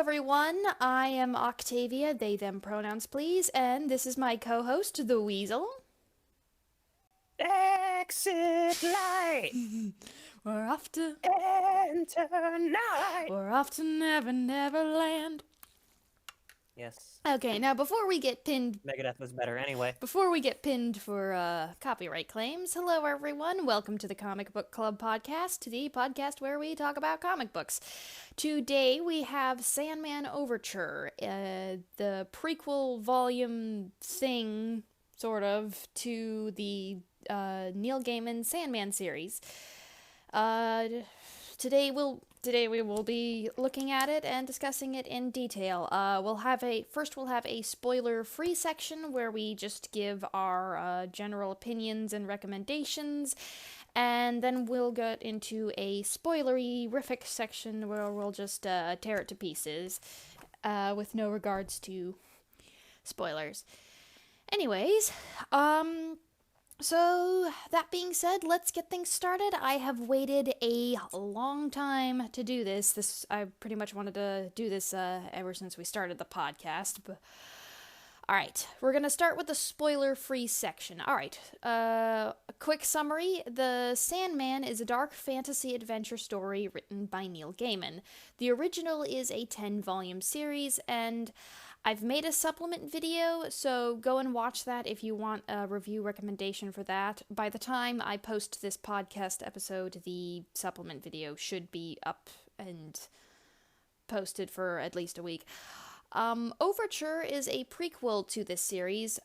everyone. I am Octavia, they them pronouns please, and this is my co-host, the Weasel. Exit light, We're off to enter night. we're off to Never Never Land. Yes, Okay, now Megadeth was better anyway. before we get pinned for copyright claims, hello everyone. Welcome to the Comic Book Club podcast, the podcast where we talk about comic books. Today we have Sandman Overture, the prequel volume thing, sort of, to the Neil Gaiman Sandman series. Uh, today we will be looking at it and discussing it in detail. We'll have a spoiler-free section where we just give our general opinions and recommendations, and then we'll get into a spoilery-rific section where we'll just tear it to pieces, with no regards to spoilers. Anyways, so, that being said, let's get things started. I have waited a long time to do this. I pretty much wanted to do this ever since we started the podcast. Alright, we're gonna start with the spoiler-free section. Alright, a quick summary. The Sandman is a dark fantasy adventure story written by Neil Gaiman. The original is a 10-volume series, and I've made a supplement video, so go and watch that if you want a review recommendation for that. By the time I post this podcast episode, the supplement video should be up and posted for at least a week. Overture is a prequel to this series,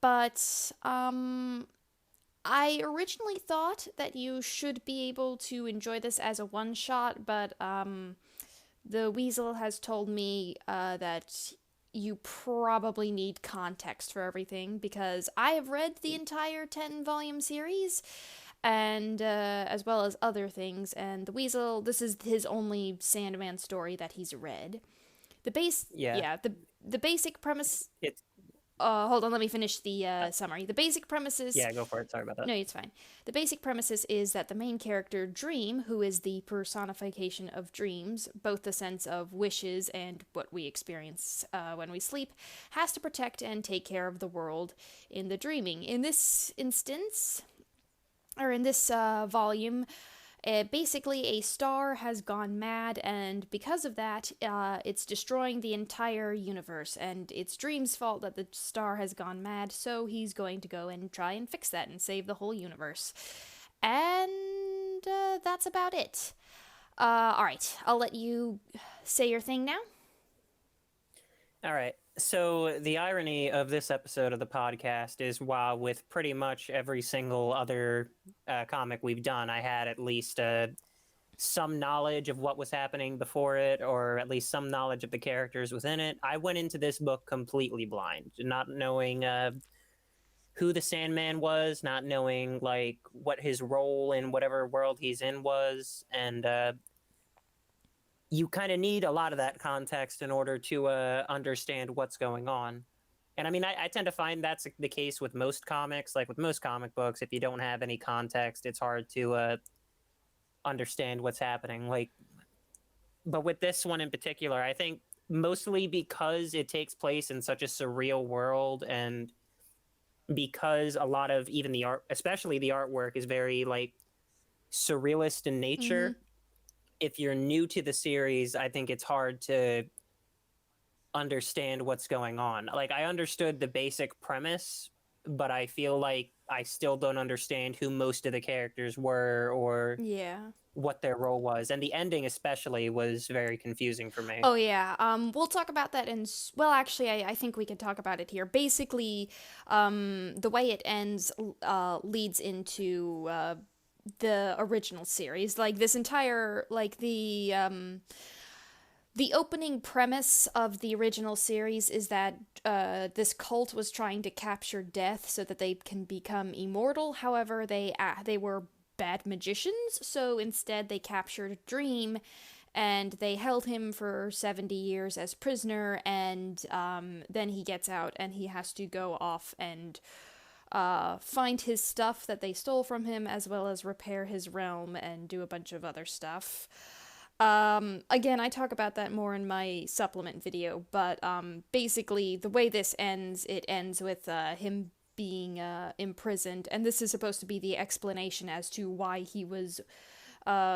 but I originally thought that you should be able to enjoy this as a one-shot, but the Weasel has told me that you probably need context for everything, because I have read the entire 10-volume series, and as well as other things, and the Weasel, this is his only Sandman story that he's read. The basic premise... It's hold on, let me finish the summary. The basic premise is... Yeah, go for it. Sorry about that. No, it's fine. The basic premises is that the main character, Dream, who is the personification of dreams, both the sense of wishes and what we experience when we sleep, has to protect and take care of the world in the dreaming. In this instance, or in this volume, basically a star has gone mad, and because of that, it's destroying the entire universe, and it's Dream's fault that the star has gone mad, so he's going to go and try and fix that and save the whole universe. And that's about it. Alright, I'll let you say your thing now. All right. So the irony of this episode of the podcast is, while with pretty much every single other comic we've done, I had at least some knowledge of what was happening before it, or at least some knowledge of the characters within it. I went into this book completely blind, not knowing who the Sandman was, not knowing like what his role in whatever world he's in was, and you kind of need a lot of that context in order to understand what's going on. And I mean, I tend to find that's the case with most comics. Like with most comic books, if you don't have any context, it's hard to understand what's happening. But with this one in particular, I think mostly because it takes place in such a surreal world, and because a lot of even the art, especially the artwork, is very like surrealist in nature. Mm-hmm. If you're new to the series, I think it's hard to understand what's going on. Like, I understood the basic premise, but I feel like I still don't understand who most of the characters were, or what their role was. And the ending especially was very confusing for me. Oh, yeah. We'll talk about that well, actually, I think we can talk about it here. Basically, the way it ends leads into the original series. Like, this entire, like, the opening premise of the original series is that this cult was trying to capture death so that they can become immortal. However, they were bad magicians, so instead they captured Dream, and they held him for 70 years as prisoner, and then he gets out, and he has to go off and find his stuff that they stole from him, as well as repair his realm and do a bunch of other stuff. Again, I talk about that more in my supplement video, but basically, the way this ends, it ends with him being imprisoned, and this is supposed to be the explanation as to why he was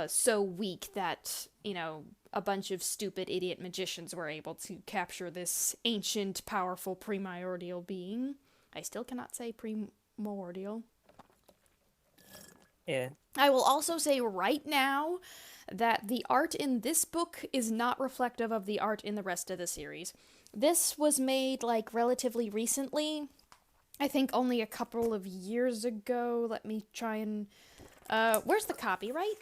so weak that, a bunch of stupid idiot magicians were able to capture this ancient, powerful primordial being. I still cannot say primordial. Yeah. I will also say right now that the art in this book is not reflective of the art in the rest of the series. This was made, like, relatively recently. I think only a couple of years ago. Let me try and... where's the copyright?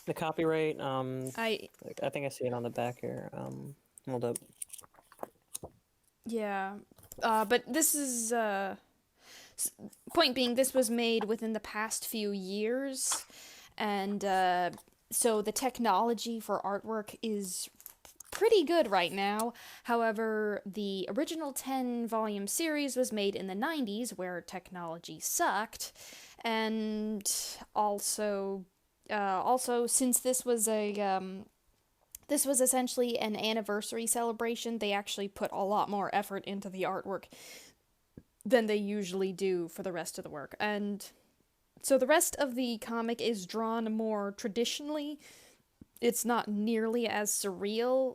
The copyright, I think I see it on the back here. Hold up. Yeah. But this is, point being, this was made within the past few years, and, so the technology for artwork is pretty good right now. However, the original 10-volume series was made in the 90s, where technology sucked, and also, since this was this was essentially an anniversary celebration, they actually put a lot more effort into the artwork than they usually do for the rest of the work. And so the rest of the comic is drawn more traditionally. It's not nearly as surreal.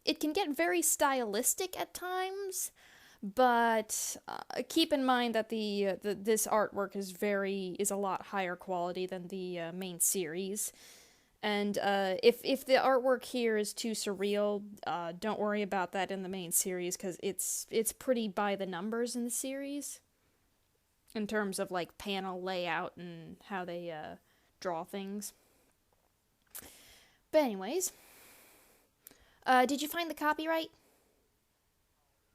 It can get very stylistic at times, but keep in mind that this artwork is a lot higher quality than the main series. And if the artwork here is too surreal, don't worry about that in the main series, because it's pretty by the numbers in the series in terms of, like, panel layout and how they draw things. But anyways, did you find the copyright?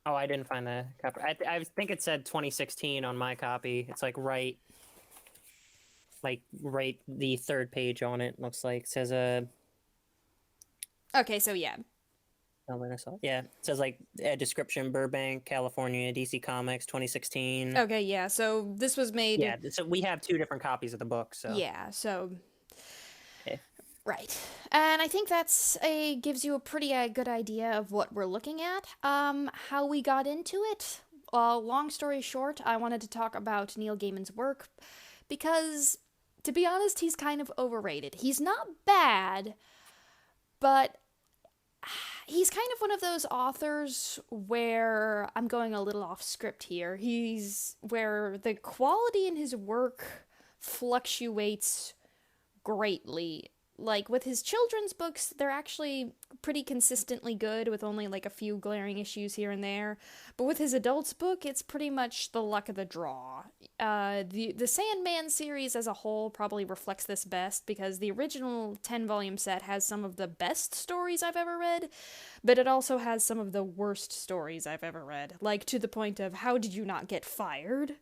Oh, I didn't find the copyright. I think it said 2016 on my copy. It's right the third page on it. Looks like it says Okay, so yeah. Yeah, it says a description: Burbank, California, DC Comics, 2016. Okay, yeah. So this was made. Yeah, so we have two different copies of the book. So yeah, so yeah. Right. And I think gives you a pretty good idea of what we're looking at. How we got into it. Long story short, I wanted to talk about Neil Gaiman's work because, to be honest, he's kind of overrated. He's not bad, but he's kind of one of those authors where I'm going a little off script here. Where the quality in his work fluctuates greatly. Like, with his children's books, they're actually pretty consistently good, with only, like, a few glaring issues here and there. But with his adults book, it's pretty much the luck of the draw. The Sandman series as a whole probably reflects this best, because the original 10-volume set has some of the best stories I've ever read, but it also has some of the worst stories I've ever read. Like, to the point of, how did you not get fired?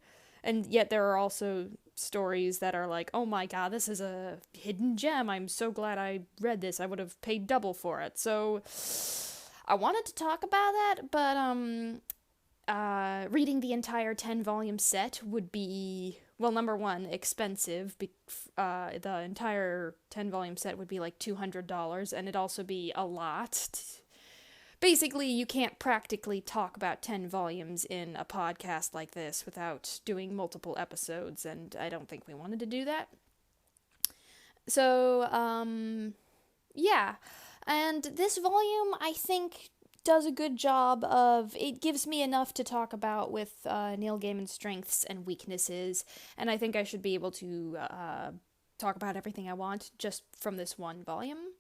And yet there are also stories that are like, oh my god, this is a hidden gem. I'm so glad I read this. I would have paid double for it. So I wanted to talk about that, but reading the entire 10-volume set would be, well, number one, expensive. The entire 10-volume set would be like $200, and it'd also be a lot. Basically, you can't practically talk about 10 volumes in a podcast like this without doing multiple episodes, and I don't think we wanted to do that. So, yeah. And this volume, I think, does a good job of... It gives me enough to talk about with Neil Gaiman's strengths and weaknesses, and I think I should be able to talk about everything I want just from this one volume.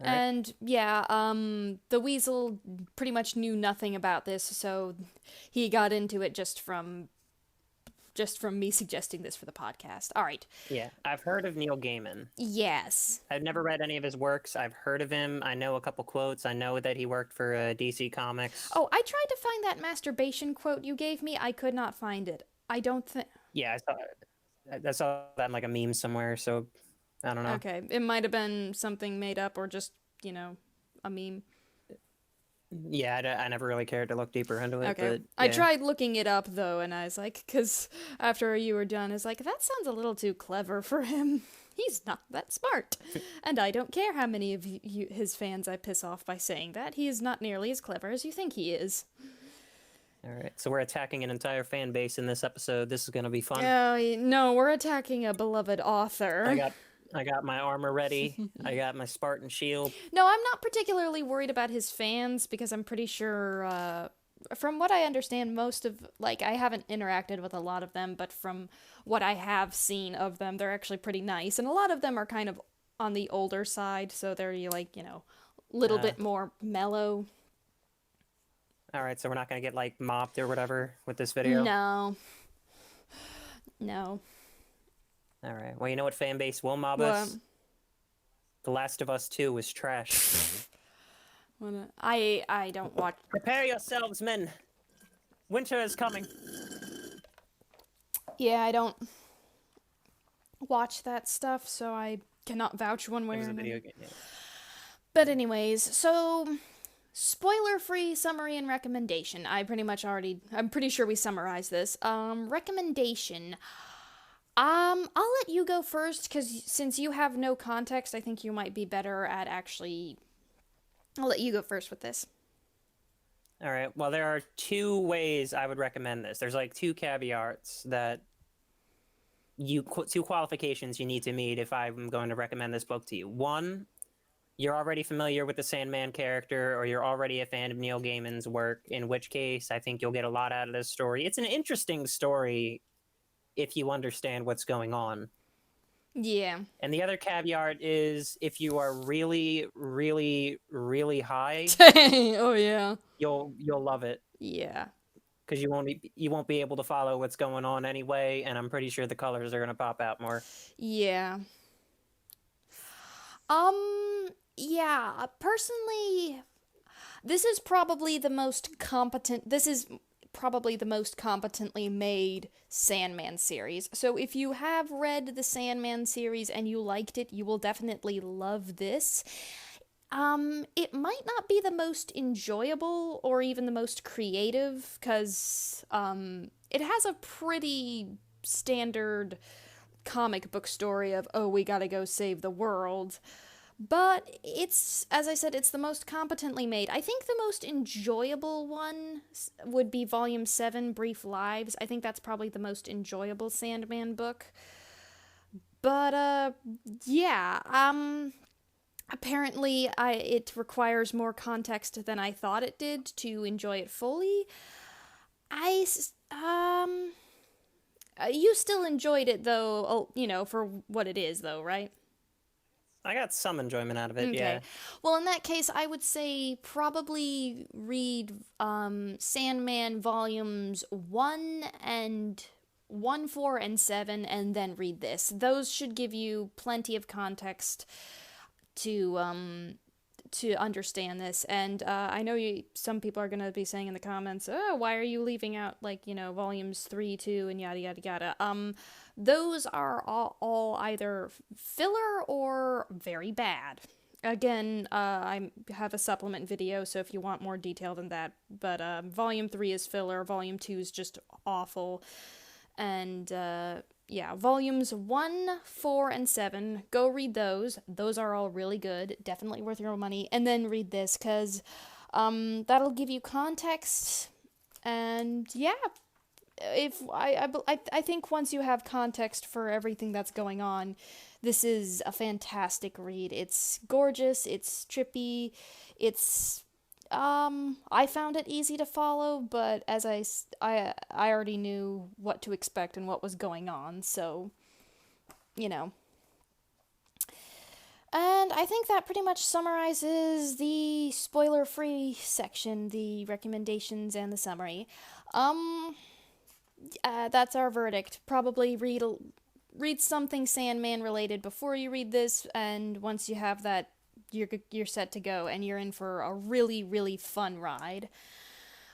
Right. And yeah, the Weasel pretty much knew nothing about this, so he got into it just from me suggesting this for the podcast. All right. Yeah, I've heard of Neil Gaiman. Yes. I've never read any of his works. I've heard of him. I know a couple quotes. I know that he worked for DC Comics. Oh, I tried to find that masturbation quote you gave me. I could not find it. I don't think... Yeah, I saw that in like a meme somewhere, so I don't know. Okay, it might have been something made up or just, a meme. Yeah, I never really cared to look deeper into it, Okay. but I yeah. tried looking it up, though, and I was like, because after you were done, I was like, that sounds a little too clever for him. He's not that smart. And I don't care how many of his fans I piss off by saying that. He is not nearly as clever as you think he is. All right, so we're attacking an entire fan base in this episode. This is gonna be fun. Oh, no, we're attacking a beloved author. I got my armor ready. I got my Spartan shield. No, I'm not particularly worried about his fans because I'm pretty sure, from what I understand, most of, like, I haven't interacted with a lot of them, but from what I have seen of them, they're actually pretty nice. And a lot of them are kind of on the older side, so they're, like, a little bit more mellow. All right, so we're not gonna get like mopped or whatever with this video. No. No. All right. Well, you know what fan base will mob us? The Last of Us 2 was trash. I don't watch. Prepare yourselves, men. Winter is coming. Yeah, I don't watch that stuff, so I cannot vouch one way or another. Video game. Yeah. But anyways, so spoiler-free summary and recommendation. I'm pretty sure we summarized this. Recommendation. I'll let you go first, because since you have no context, I think you might be better at actually... I'll let you go first with this. All right. Well, there are two ways I would recommend this. There's like two caveats that two qualifications you need to meet if I'm going to recommend this book to you. One, you're already familiar with the Sandman character, or you're already a fan of Neil Gaiman's work, in which case I think you'll get a lot out of this story. It's an interesting story if you understand what's going on. Yeah. And the other caveat is if you are really, really, really high, Oh yeah. you'll love it. Yeah. Because you won't be able to follow what's going on anyway, and I'm pretty sure the colors are gonna pop out more. Yeah. Yeah, personally, this is probably the most competently made Sandman series. So if you have read the Sandman series and you liked it, you will definitely love this. It might not be the most enjoyable or even the most creative, because it has a pretty standard comic book story of, oh, we gotta go save the world. But it's, as I said, it's the most competently made. I think the most enjoyable one would be Volume 7, Brief Lives. I think that's probably the most enjoyable Sandman book. But, yeah, apparently it requires more context than I thought it did to enjoy it fully. You still enjoyed it, though, for what it is, though, right? I got some enjoyment out of it, okay. Yeah. Well, in that case, I would say probably read Sandman Volumes 1, 4, and 7, and then read this. Those should give you plenty of context to understand this. And I know some people are going to be saying in the comments, oh, why are you leaving out, Volumes 3, 2, and yada, yada, yada. Those are all either filler or very bad. Again, I have a supplement video, so if you want more detail than that. But Volume 3 is filler, Volume 2 is just awful. And, yeah, Volumes 1, 4, and 7, go read those. Those are all really good, definitely worth your money. And then read this, because that'll give you context. And, yeah, I think once you have context for everything that's going on, this is a fantastic read. It's gorgeous, it's trippy, it's, I found it easy to follow, but as I already knew what to expect and what was going on, so, And I think that pretty much summarizes the spoiler-free section, the recommendations and the summary. That's our verdict. Probably read something Sandman related before you read this, and once you have that, you're set to go, and you're in for a really, really fun ride.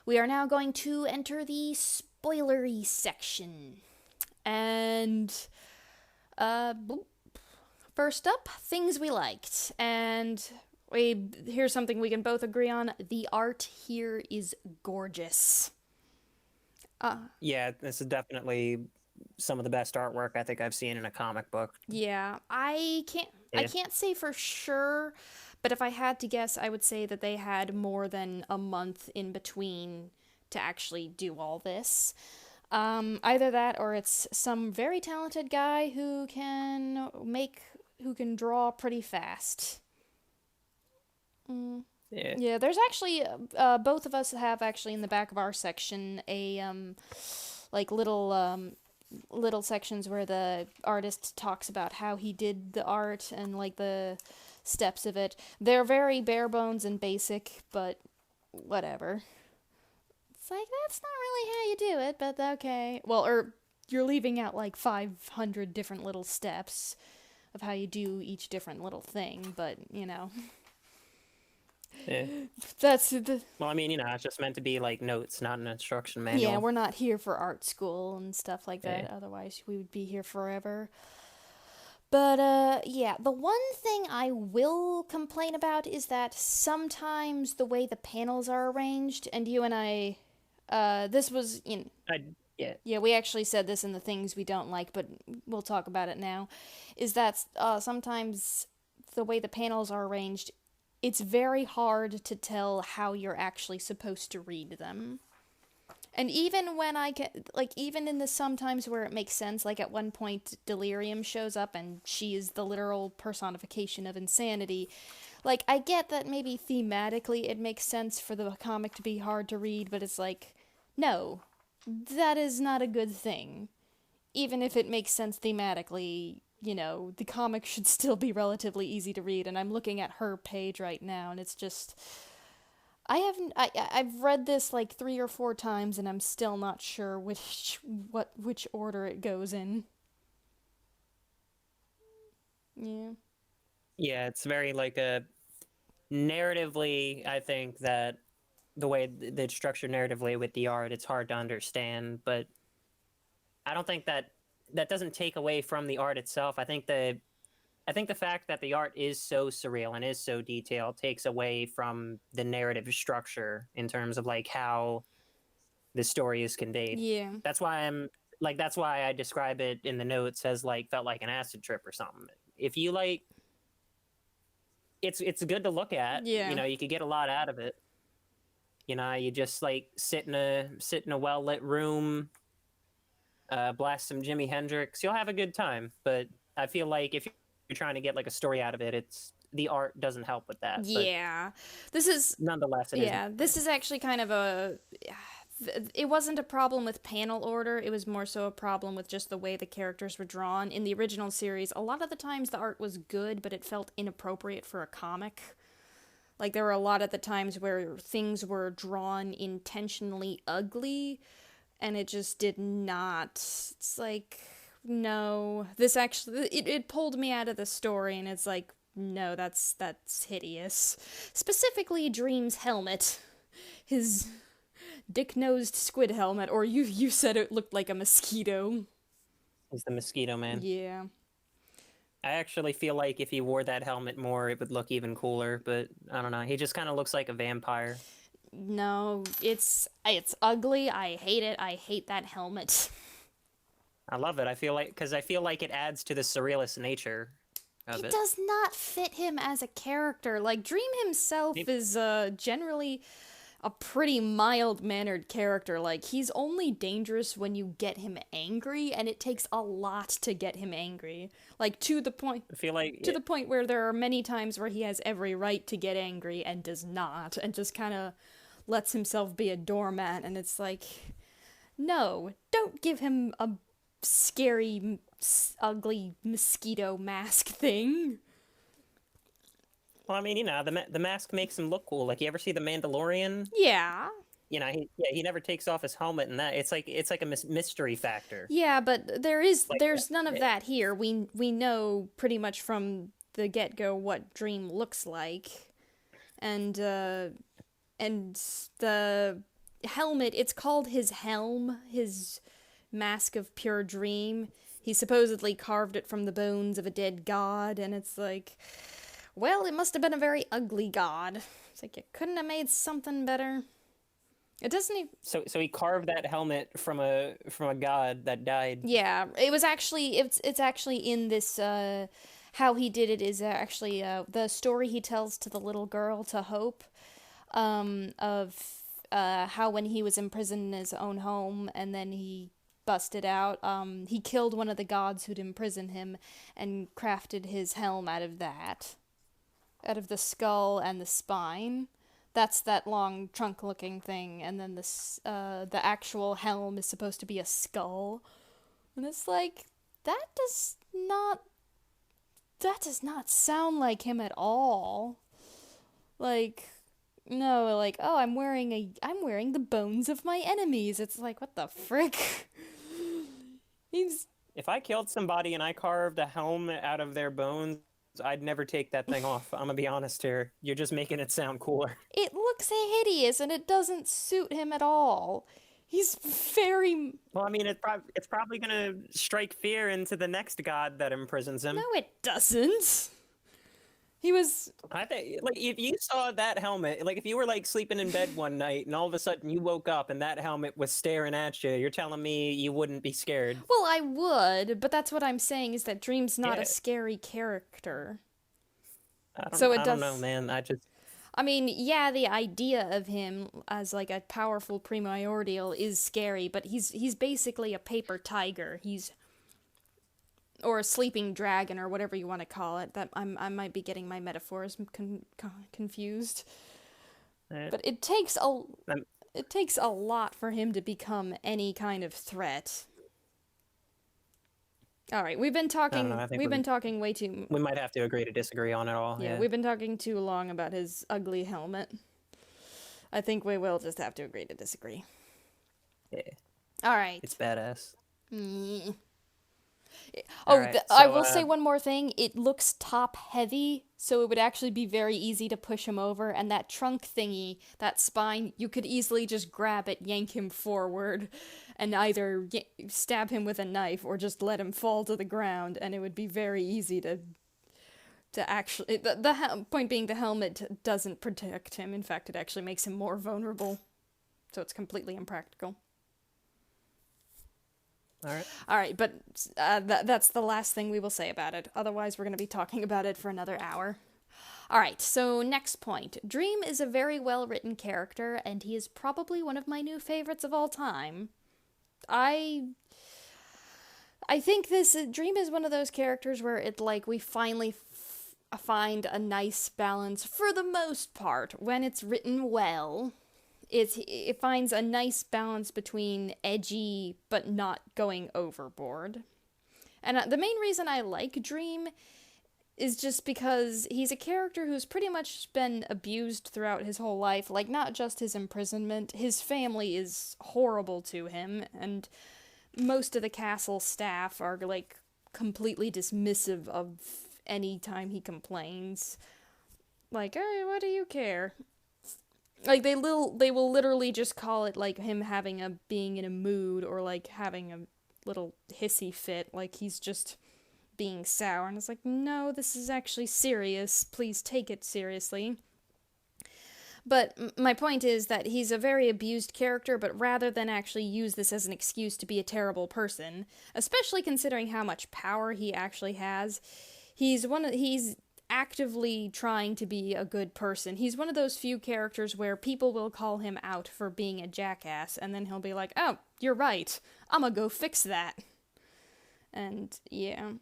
We are now going to enter the spoilery section. And, first up, things we liked. And Here's something we can both agree on. The art here is gorgeous. Yeah, this is definitely some of the best artwork I think I've seen in a comic book. Yeah, I Yeah. can't say for sure, but if I had to guess, I would say that they had more than a month in between to actually do all this. Either that or it's some very talented guy who can draw pretty fast. Yeah. Yeah, there's actually both of us have actually in the back of our section a like little sections where the artist talks about how he did the art and like the steps of it. They're very bare bones and basic, but whatever. It's like that's not really how you do it, but okay. Well, or you're leaving out like 500 different little steps of how you do each different little thing, but you know, Yeah. that's the Well, I mean, it's just meant to be like notes, not an instruction yeah, manual. we're not here for art school and stuff like Yeah. that. Otherwise, we would be here forever. But yeah, the one thing I will complain about is that sometimes the way the panels are arranged, and you and I, this was I, yeah. yeah, we actually said this in the things we don't like, but we'll talk about it now. Is that sometimes the way the panels are arranged, it's very hard to tell how you're actually supposed to read them. And even when I get, like, even in the sometimes where it makes sense, like at one point Delirium shows up and she is the literal personification of insanity. Like, I get that maybe thematically it makes sense for the comic to be hard to read, but it's like, no, that is not a good thing. Even if it makes sense thematically, the comic should still be relatively easy to read. And I'm looking at her page right now, and it's just I've read this like 3 or 4 times and I'm still not sure which order it goes in. Yeah. Yeah, it's very like a narratively, I think that the way it's structured narratively with the art, it's hard to understand, but I don't think that doesn't take away from the art itself. I think the fact that the art is so surreal and is so detailed takes away from the narrative structure in terms of like how the story is conveyed. Yeah. That's why I describe it in the notes as like felt like an acid trip or something. If you like, it's good to look at. Yeah. You could get a lot out of it. You just like sit in a well lit room, blast some Jimi Hendrix. You'll have a good time. But I feel like if you're trying to get like a story out of it, it's the art doesn't help with that. But Yeah. This is nonetheless, it is. yeah, this is actually kind of a it wasn't a problem with panel order, it was more so a problem with just the way the characters were drawn. In the original series, a lot of the times the art was good, but it felt inappropriate for a comic. Like, there were a lot of the times where things were drawn intentionally ugly, and it just did not. It's like, no. This actually, it pulled me out of the story, and it's like, no, that's hideous. Specifically, Dream's helmet. His dick-nosed squid helmet, or you said it looked like a mosquito. He's the Mosquito Man. Yeah. I actually feel like if he wore that helmet more, it would look even cooler. But I don't know. He just kind of looks like a vampire. No, it's ugly. I hate it. I hate that helmet. I love it. Because I feel like it adds to the surrealist nature of It it. does not fit him as a character. Like, Dream himself is generally a pretty mild-mannered character. Like, he's only dangerous when you get him angry, and it takes a lot to get him angry. Like, to the point I feel like the point where there are many times where he has every right to get angry and does not, and just kind of lets himself be a doormat, and it's like, no, don't give him a scary, ugly mosquito mask thing. Well, I mean, the mask makes him look cool. Like, you ever see The Mandalorian? Yeah. He never takes off his helmet, and that it's like a mystery factor. Yeah, but there's none of Yeah. that here. We know pretty much from the get-go what Dream looks like. And the helmet, it's called his helm, his mask of pure dream. He supposedly carved it from the bones of a dead god, and it's like, well, it must have been a very ugly god. It's like, you couldn't have made something better. It doesn't even... So he carved that helmet from a god that died. Yeah, it was actually, it's actually in this, how he did it is actually, the story he tells to the little girl, to Hope, of, how when he was imprisoned in his own home, and then he busted out, he killed one of the gods who'd imprisoned him, and crafted his helm out of that. Out of the skull and the spine. That's that long trunk-looking thing, and then the actual helm is supposed to be a skull. And it's like, that does not sound like him at all. Like, no, like, oh, I'm wearing the bones of my enemies. It's like, what the frick? If I killed somebody and I carved a helm out of their bones, I'd never take that thing off. I'm gonna be honest here. You're just making it sound cooler. It looks hideous, and it doesn't suit him at all. He's very... Well, I mean, it's probably gonna strike fear into the next god that imprisons him. No, it doesn't. He was... I think, like, if you saw that helmet, like, if you were, like, sleeping in bed one night, and all of a sudden you woke up and that helmet was staring at you, you're telling me you wouldn't be scared? Well, I would, but that's what I'm saying, is that Dream's not a scary character. I don't know, man. I mean, yeah, the idea of him as, like, a powerful primordial is scary, but he's basically a paper tiger. Or a sleeping dragon, or whatever you want to call it. That I might be getting my metaphors confused. But it takes a lot for him to become any kind of threat. All right, we've been talking way too... We might have to agree to disagree on it all. Yeah, we've been talking too long about his ugly helmet. I think we will just have to agree to disagree. Yeah. All right. It's badass. Mm. Right, I will say one more thing. It looks top-heavy, so it would actually be very easy to push him over, and that trunk thingy, that spine, you could easily just grab it, yank him forward, and either stab him with a knife or just let him fall to the ground, and it would be very easy to actually... The point being, the helmet doesn't protect him. In fact, it actually makes him more vulnerable, so it's completely impractical. All right, but that's the last thing we will say about it. Otherwise, we're going to be talking about it for another hour. All right, so next point. Dream is a very well-written character, and he is probably one of my new favorites of all time. I think Dream is one of those characters where we finally find a nice balance, for the most part, when it's written well. It finds a nice balance between edgy but not going overboard. And the main reason I like Dream is just because he's a character who's pretty much been abused throughout his whole life. Like, not just his imprisonment. His family is horrible to him, and most of the castle staff are, like, completely dismissive of any time he complains. Like, hey, what do you care? Like, they will literally just call it, like, him being in a mood, or, like, having a little hissy fit, like he's just being sour, and it's like, no, this is actually serious, please take it seriously. But my point is that he's a very abused character, but rather than actually use this as an excuse to be a terrible person, especially considering how much power he actually has, he's actively trying to be a good person. He's one of those few characters where people will call him out for being a jackass, and then he'll be like, oh, you're right, I'm gonna go fix that. And, yeah.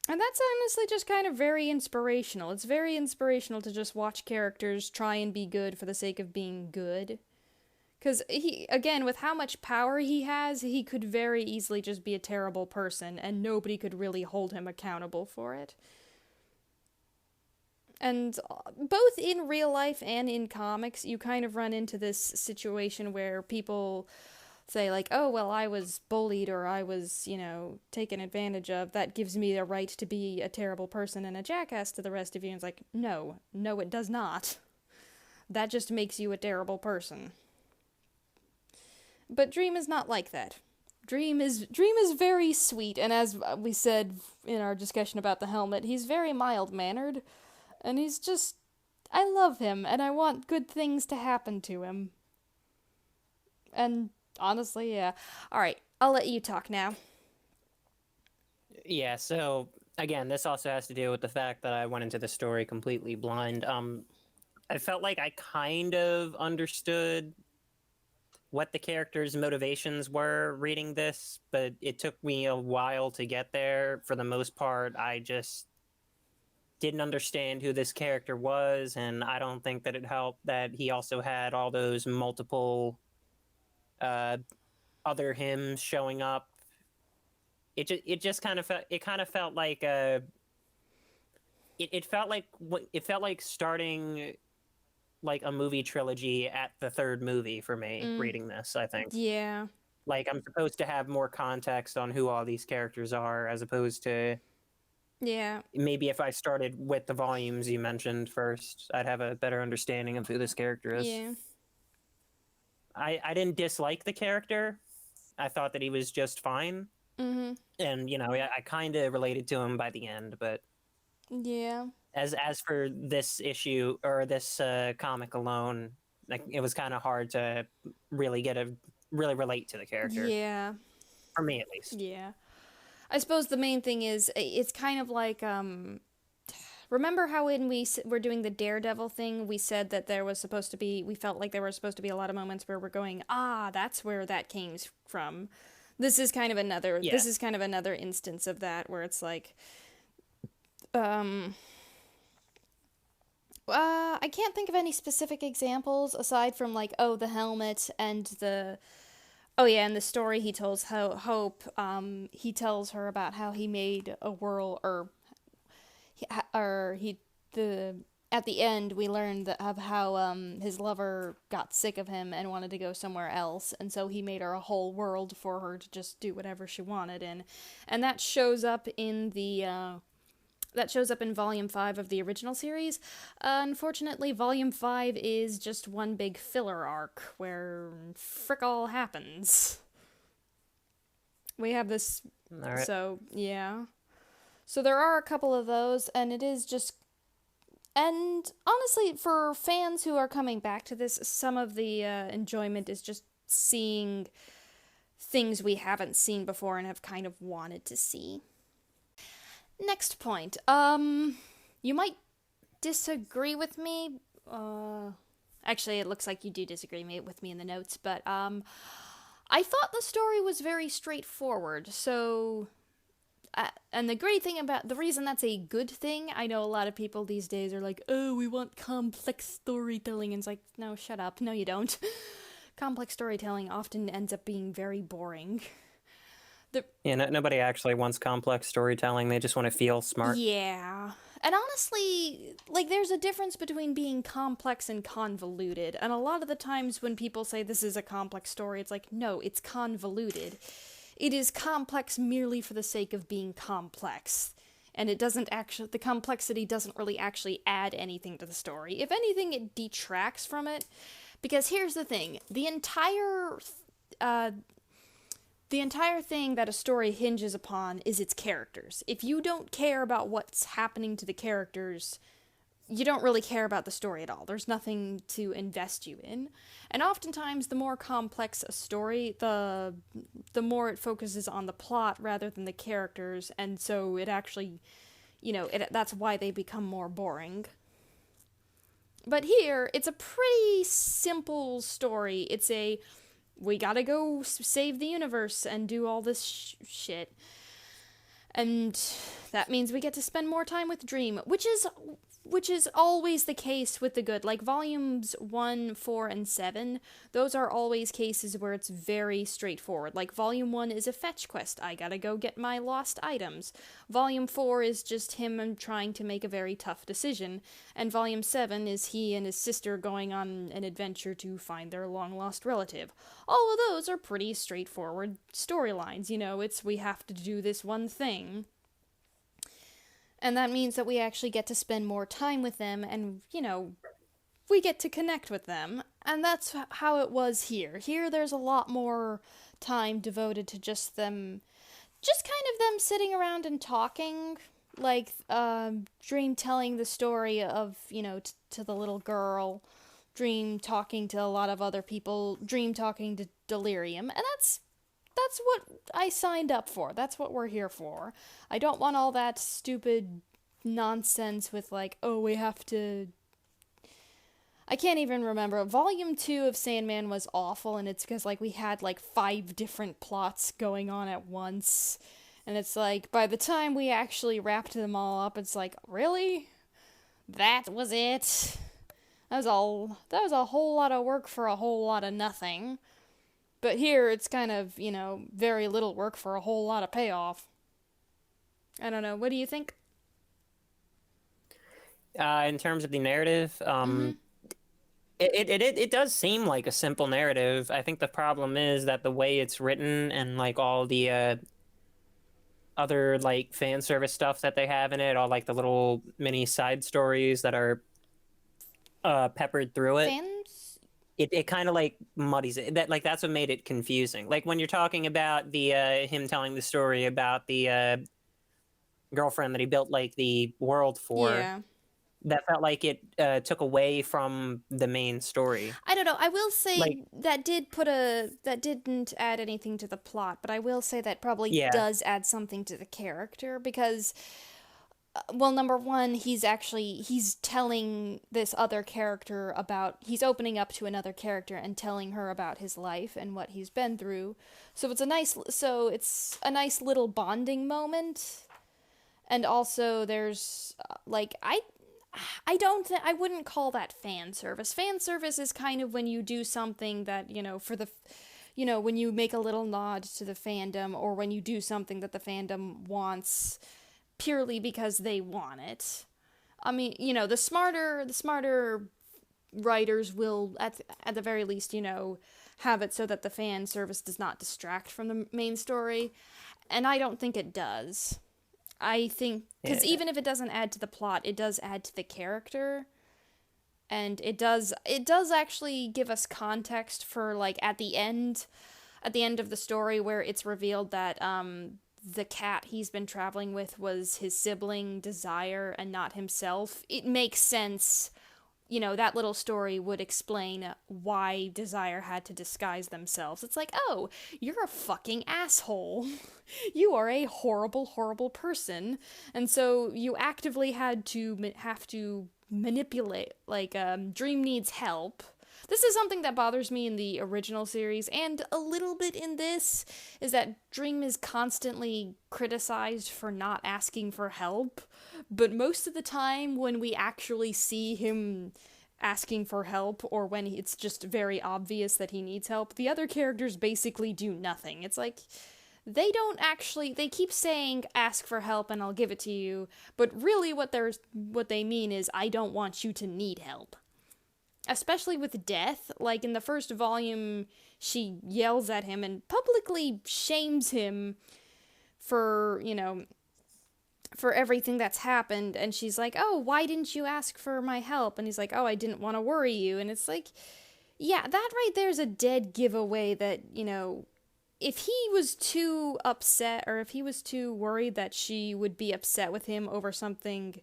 And that's honestly just kind of very inspirational. It's very inspirational to just watch characters try and be good for the sake of being good. Because, again, with how much power he has, he could very easily just be a terrible person, and nobody could really hold him accountable for it. And both in real life and in comics, you kind of run into this situation where people say, like, oh, well, I was bullied, or I was, taken advantage of. That gives me the right to be a terrible person and a jackass to the rest of you. And it's like, no, it does not. That just makes you a terrible person. But Dream is not like that. Dream is very sweet, and as we said in our discussion about the helmet, he's very mild-mannered, and he's just, I love him, and I want good things to happen to him. And honestly, yeah. Alright, I'll let you talk now. Yeah, so again, this also has to do with the fact that I went into the story completely blind. I felt like I kind of understood what the characters' motivations were reading this, but it took me a while to get there. For the most part, I just didn't understand who this character was, and I don't think that it helped that he also had all those multiple uh, other hymns showing up. It just kind of felt like it felt like starting like a movie trilogy at the third movie for me reading this, I think. Yeah. Like I'm supposed to have more context on who all these characters are as opposed to Yeah. maybe if I started with the volumes you mentioned first, I'd have a better understanding of who this character is. Yeah. I didn't dislike the character. I thought that he was just fine. Mm-hmm. And, I kind of related to him by the end, but Yeah. as for this issue or this comic alone, like it was kind of hard to really relate to the character. Yeah. For me at least. Yeah. I suppose the main thing is, it's kind of like, remember how when we were doing the Daredevil thing, we said that we felt like there were supposed to be a lot of moments where we're going, that's where that came from. This is kind of another instance of that, where it's like, I can't think of any specific examples aside from like, the helmet and the story he tells Hope. He tells her about how he made a world, at the end we learned of how his lover got sick of him and wanted to go somewhere else, and so he made her a whole world for her to just do whatever she wanted in, and that shows up in Volume 5 of the original series. Unfortunately, Volume 5 is just one big filler arc where frick all happens. We have this... All right. So, yeah. So there are a couple of those, and it is just... And honestly, for fans who are coming back to this, some of the enjoyment is just seeing things we haven't seen before and have kind of wanted to see. Next point. You might disagree with me. Actually, it looks like you do disagree with me in the notes, but I thought the story was very straightforward. So, and the reason that's a good thing, I know a lot of people these days are like, oh, we want complex storytelling, and it's like, no, shut up. No, you don't. Complex storytelling often ends up being very boring. Nobody actually wants complex storytelling. They just want to feel smart. Yeah. And honestly, like, there's a difference between being complex and convoluted. And a lot of the times when people say this is a complex story, it's like, no, it's convoluted. It is complex merely for the sake of being complex. And the complexity doesn't really actually add anything to the story. If anything, it detracts from it. Because here's the thing. The entire thing that a story hinges upon is its characters. If you don't care about what's happening to the characters, you don't really care about the story at all. There's nothing to invest you in. And oftentimes, the more complex a story, the more it focuses on the plot rather than the characters, and so it actually, that's why they become more boring. But here, it's a pretty simple story. We gotta go save the universe and do all this shit. And that means we get to spend more time with Dream, which is always the case with the good. Like, volumes 1, 4, and 7, those are always cases where it's very straightforward. Like, volume 1 is a fetch quest. I gotta go get my lost items. Volume 4 is just him trying to make a very tough decision. And volume 7 is he and his sister going on an adventure to find their long-lost relative. All of those are pretty straightforward storylines. It's we have to do this one thing. And that means that we actually get to spend more time with them and, we get to connect with them. And that's how it was here. Here there's a lot more time devoted to just them, just kind of them sitting around and talking, like Dream telling the story of, to the little girl, Dream talking to a lot of other people, Dream talking to Delirium, and that's what I signed up for. That's what we're here for. I don't want all that stupid nonsense with like, oh, we have to. I can't even remember. Volume 2 of Sandman was awful, and it's because like we had like 5 different plots going on at once. And it's like, by the time we actually wrapped them all up, it's like, really? That was it? That was a whole lot of work for a whole lot of nothing. But here, it's kind of, very little work for a whole lot of payoff. I don't know, what do you think? In terms of the narrative, Mm-hmm. it does seem like a simple narrative. I think the problem is that the way it's written and like all the other like fan service stuff that they have in it, all like the little mini side stories that are peppered through it, Fans? it kind of like muddies it. That's what made it confusing. Like when you're talking about the him telling the story about the girlfriend that he built like the world for, Yeah. that felt like it took away from the main story. I don't know. I will say Like, that didn't add anything to the plot, but I will say that probably yeah, does add something to the character because well, number one, he's telling this other character about he's opening up to another character and telling her about his life and what he's been through. It's a nice little bonding moment. And also there's like I wouldn't call that fan service. Fan service is kind of when you do something that, when you make a little nod to the fandom or when you do something that the fandom wants purely because they want it. I mean, the smarter writers will at the very least, have it so that the fan service does not distract from the main story, and I don't think it does. I think because yeah, even if it doesn't add to the plot, it does add to the character, and it does actually give us context for like at the end of the story where it's revealed that the cat he's been traveling with was his sibling Desire and not himself. It makes sense. That little story would explain why Desire had to disguise themselves. It's like, oh, you're a fucking asshole. You are a horrible, horrible person. And so you actively have to manipulate, like, Dream needs help. This is something that bothers me in the original series, and a little bit in this, is that Dream is constantly criticized for not asking for help, but most of the time when we actually see him asking for help, or when it's just very obvious that he needs help, the other characters basically do nothing. It's like, they keep saying, ask for help and I'll give it to you, but really what they mean is, I don't want you to need help. Especially with Death, like in the first volume, she yells at him and publicly shames him for, for everything that's happened, and she's like, oh, why didn't you ask for my help? And he's like, oh, I didn't want to worry you, and it's like, yeah, that right there's a dead giveaway that, if he was too upset, or if he was too worried that she would be upset with him over something,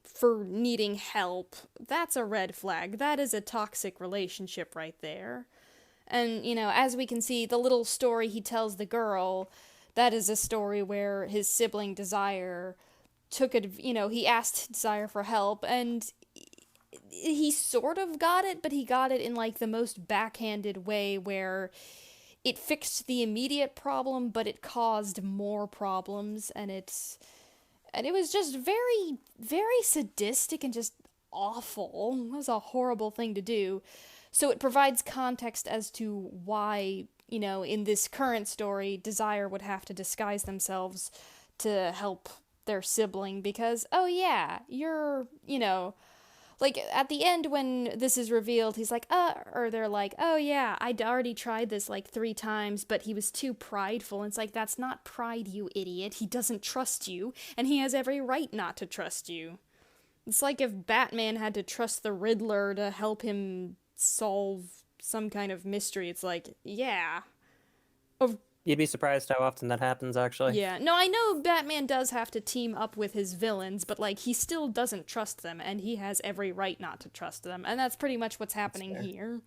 for needing help, that's a red flag. That is a toxic relationship right there. And, as we can see, the little story he tells the girl, that is a story where his sibling Desire took it, he asked Desire for help, and he sort of got it, but he got it in, like, the most backhanded way where it fixed the immediate problem, but it caused more problems, and it was just very, very sadistic and just awful. It was a horrible thing to do. So it provides context as to why, in this current story, Desire would have to disguise themselves to help their sibling because, oh yeah, you're, like, at the end when this is revealed, he's like, or they're like, oh yeah, I'd already tried this like 3 times, but he was too prideful. And it's like, that's not pride, you idiot. He doesn't trust you, and he has every right not to trust you. It's like if Batman had to trust the Riddler to help him solve some kind of mystery. It's like, yeah, Of You'd be surprised how often that happens, actually. Yeah, no, I know Batman does have to team up with his villains, but like he still doesn't trust them, and he has every right not to trust them, and that's pretty much what's That's happening fair. here.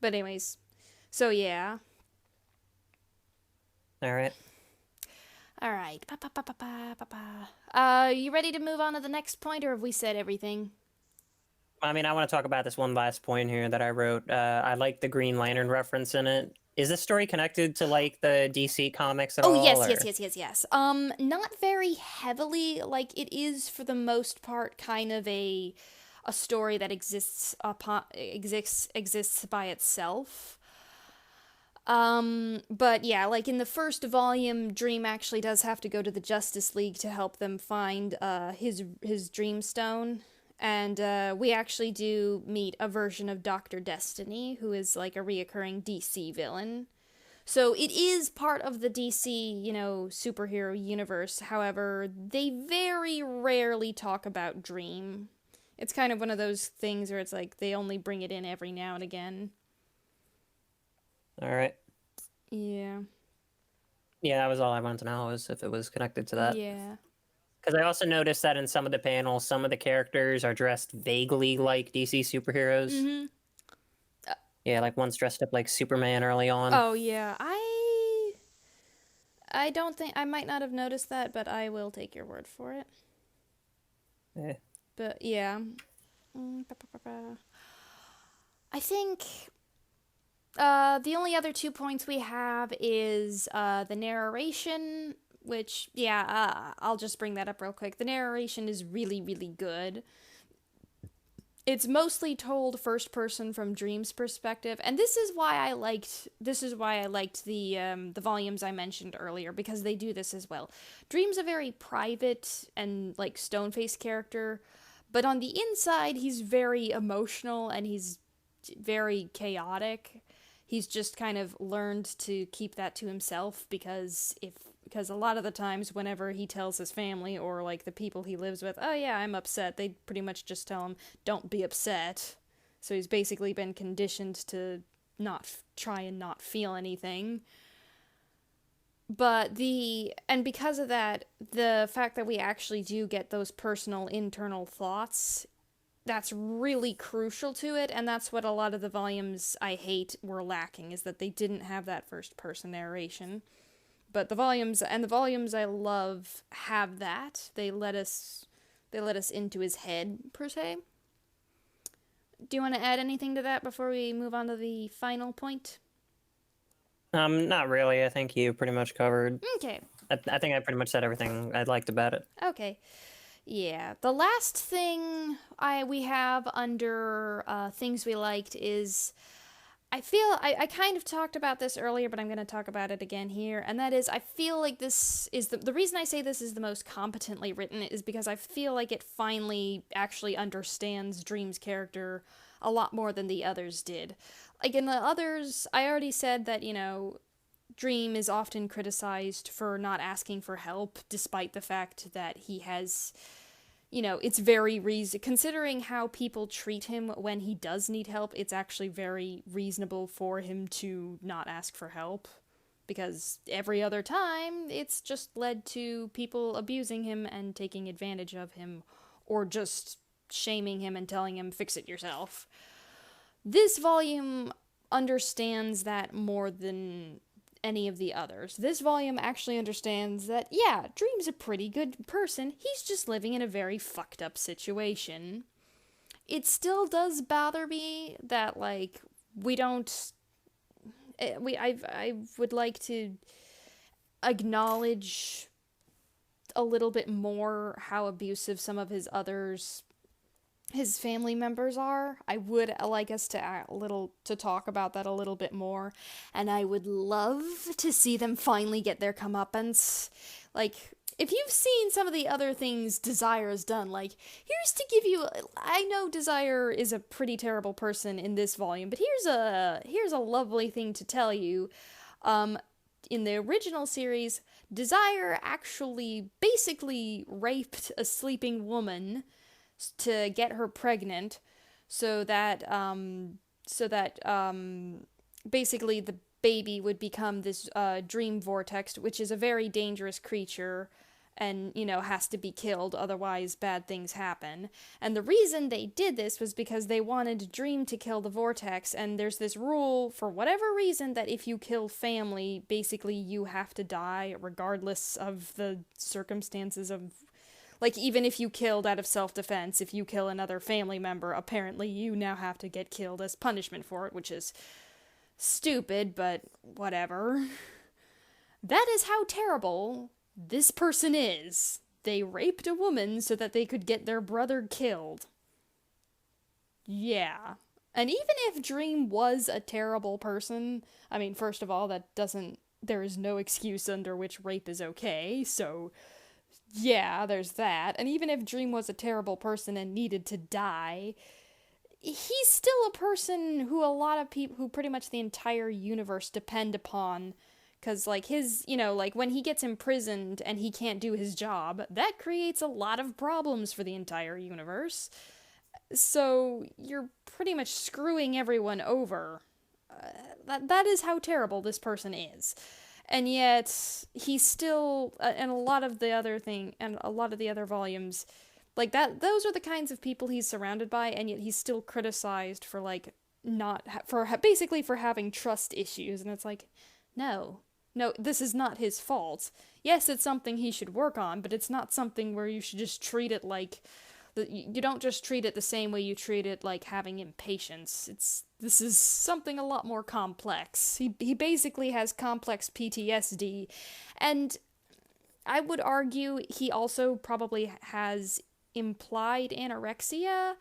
But anyways, so yeah. All right. All right. You ready to move on to the next point, or have we said everything? I mean, I want to talk about this one last point here that I wrote. I like the Green Lantern reference in it. Is this story connected to like the DC comics at Oh all, yes, yes, or? yes, yes, yes. Not very heavily. Like it is for the most part kind of a story that exists by itself. But yeah, like in the first volume, Dream actually does have to go to the Justice League to help them find his Dream Stone. And we actually do meet a version of Dr. Destiny, who is like a reoccurring DC villain. So it is part of the DC, superhero universe. However, they very rarely talk about Dream. It's kind of one of those things where it's like they only bring it in every now and again. All right. Yeah. Yeah, that was all I wanted to know, was if it was connected to that. Yeah. Because I also noticed that in some of the panels, some of the characters are dressed vaguely like DC superheroes. Mm-hmm. Yeah, like one's dressed up like Superman early on. Oh yeah. I don't think I might not have noticed that, but I will take your word for it. Eh. But yeah. I think the only other 2 points we have is the narration, which, yeah, I'll just bring that up real quick. The narration is really, really good. It's mostly told first person from Dream's perspective, and this is why I liked the volumes I mentioned earlier, because they do this as well. Dream's a very private and like stone-faced character, but on the inside he's very emotional and he's very chaotic. He's just kind of learned to keep that to himself because a lot of the times whenever he tells his family or like the people he lives with, oh yeah, I'm upset, they pretty much just tell him, don't be upset. So he's basically been conditioned to try and not feel anything. And because of that, the fact that we actually do get those personal internal thoughts, that's really crucial to it, and that's what a lot of the volumes I hate were lacking, is that they didn't have that first person narration. But the volumes I love have that. They let us into his head, per se. Do you want to add anything to that before we move on to the final point? Not really. I think you pretty much covered. Okay. I think I pretty much said everything I liked about it. Okay. Yeah. The last thing we have under things we liked is, I feel I kind of talked about this earlier, but I'm going to talk about it again here, and that is I feel like this is the reason I say this is the most competently written is because I feel like it finally actually understands Dream's character a lot more than the others did. Like in the others, I already said that, Dream is often criticized for not asking for help, despite the fact that he has, it's very considering how people treat him when he does need help, it's actually very reasonable for him to not ask for help. Because every other time, it's just led to people abusing him and taking advantage of him, or just shaming him and telling him, fix it yourself. This volume understands that more than any of the others. This volume actually understands that, yeah, Dream's a pretty good person, he's just living in a very fucked up situation. It still does bother me that, like, I would like to acknowledge a little bit more how abusive some of his family members are. I would like us to talk about that a little bit more, and I would love to see them finally get their comeuppance. Like, if you've seen some of the other things Desire has done, like, here's to give you, I know Desire is a pretty terrible person in this volume, but here's a lovely thing to tell you. In the original series, Desire actually basically raped a sleeping woman to get her pregnant, so that basically the baby would become this dream vortex, which is a very dangerous creature and, has to be killed, otherwise bad things happen. And the reason they did this was because they wanted Dream to kill the vortex, and there's this rule, for whatever reason, that if you kill family, basically you have to die, regardless of the circumstances of... Like, even if you killed out of self-defense, if you kill another family member, apparently you now have to get killed as punishment for it, which is stupid, but whatever. That is how terrible this person is. They raped a woman so that they could get their brother killed. Yeah. And even if Dream was a terrible person, I mean, first of all, there is no excuse under which rape is okay, so yeah, there's that. And even if Dream was a terrible person and needed to die, he's still a person who a lot of people, who pretty much the entire universe depend upon. Because, like, when he gets imprisoned and he can't do his job, that creates a lot of problems for the entire universe. So, you're pretty much screwing everyone over. That is how terrible this person is. And yet, he's still, and a lot of the other volumes, like, those are the kinds of people he's surrounded by, and yet he's still criticized for, like, basically for having trust issues, and it's like, no, this is not his fault. Yes, it's something he should work on, but it's not something where you should just treat it like... You don't just treat it the same way you treat it like having impatience. This is something a lot more complex. He basically has complex PTSD, and I would argue he also probably has implied anorexia.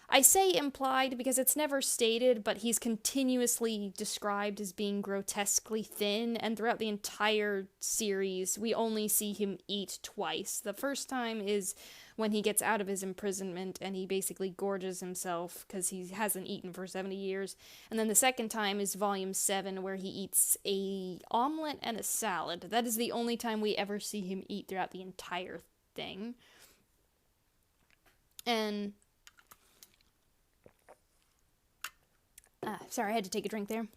I say implied because it's never stated, but he's continuously described as being grotesquely thin, and throughout the entire series, we only see him eat twice. The first time is when he gets out of his imprisonment and he basically gorges himself because he hasn't eaten for 70 years. And then the second time is volume 7, where he eats a omelet and a salad. That is the only time we ever see him eat throughout the entire thing. And... sorry, I had to take a drink there.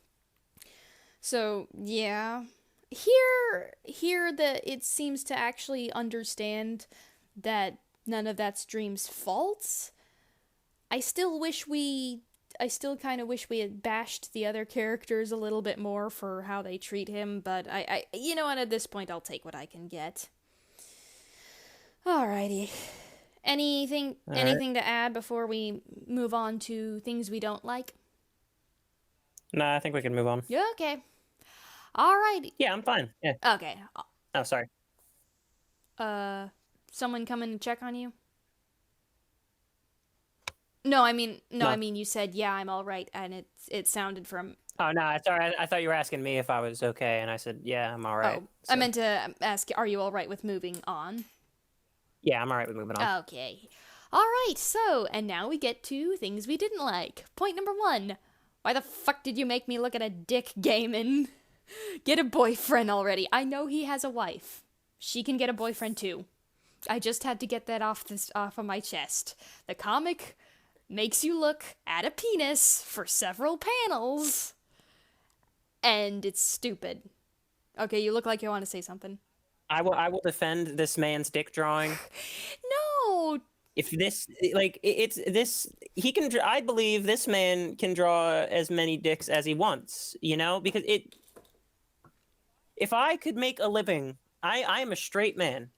So, yeah. Here it seems to actually understand that none of that's Dream's fault. I still kind of wish we had bashed the other characters a little bit more for how they treat him, but I you know what, at this point I'll take what I can get. Alrighty. Anything to add before we move on to things we don't like? Nah, I think we can move on. Yeah, okay. Alrighty. Yeah, I'm fine. Yeah. Okay. Oh, sorry. Someone coming to check on you? No, I mean, you said, yeah, I'm all right, and it sounded from... Oh, no, sorry, I thought you were asking me if I was okay, and I said, yeah, I'm all right. Oh, so. I meant to ask, are you all right with moving on? Yeah, I'm all right with moving on. Okay. All right, so, and now we get to things we didn't like. Point number 1. Why the fuck did you make me look at a dick, Gaiman? Get a boyfriend already. I know he has a wife. She can get a boyfriend too. I just had to get that off of my chest. The comic makes you look at a penis for several panels, and it's stupid. Okay, you look like you want to say something. I will defend this man's dick drawing. No. If this, like, it's this, he can, I believe this man can draw as many dicks as he wants, because if I could make a living, I am a straight man.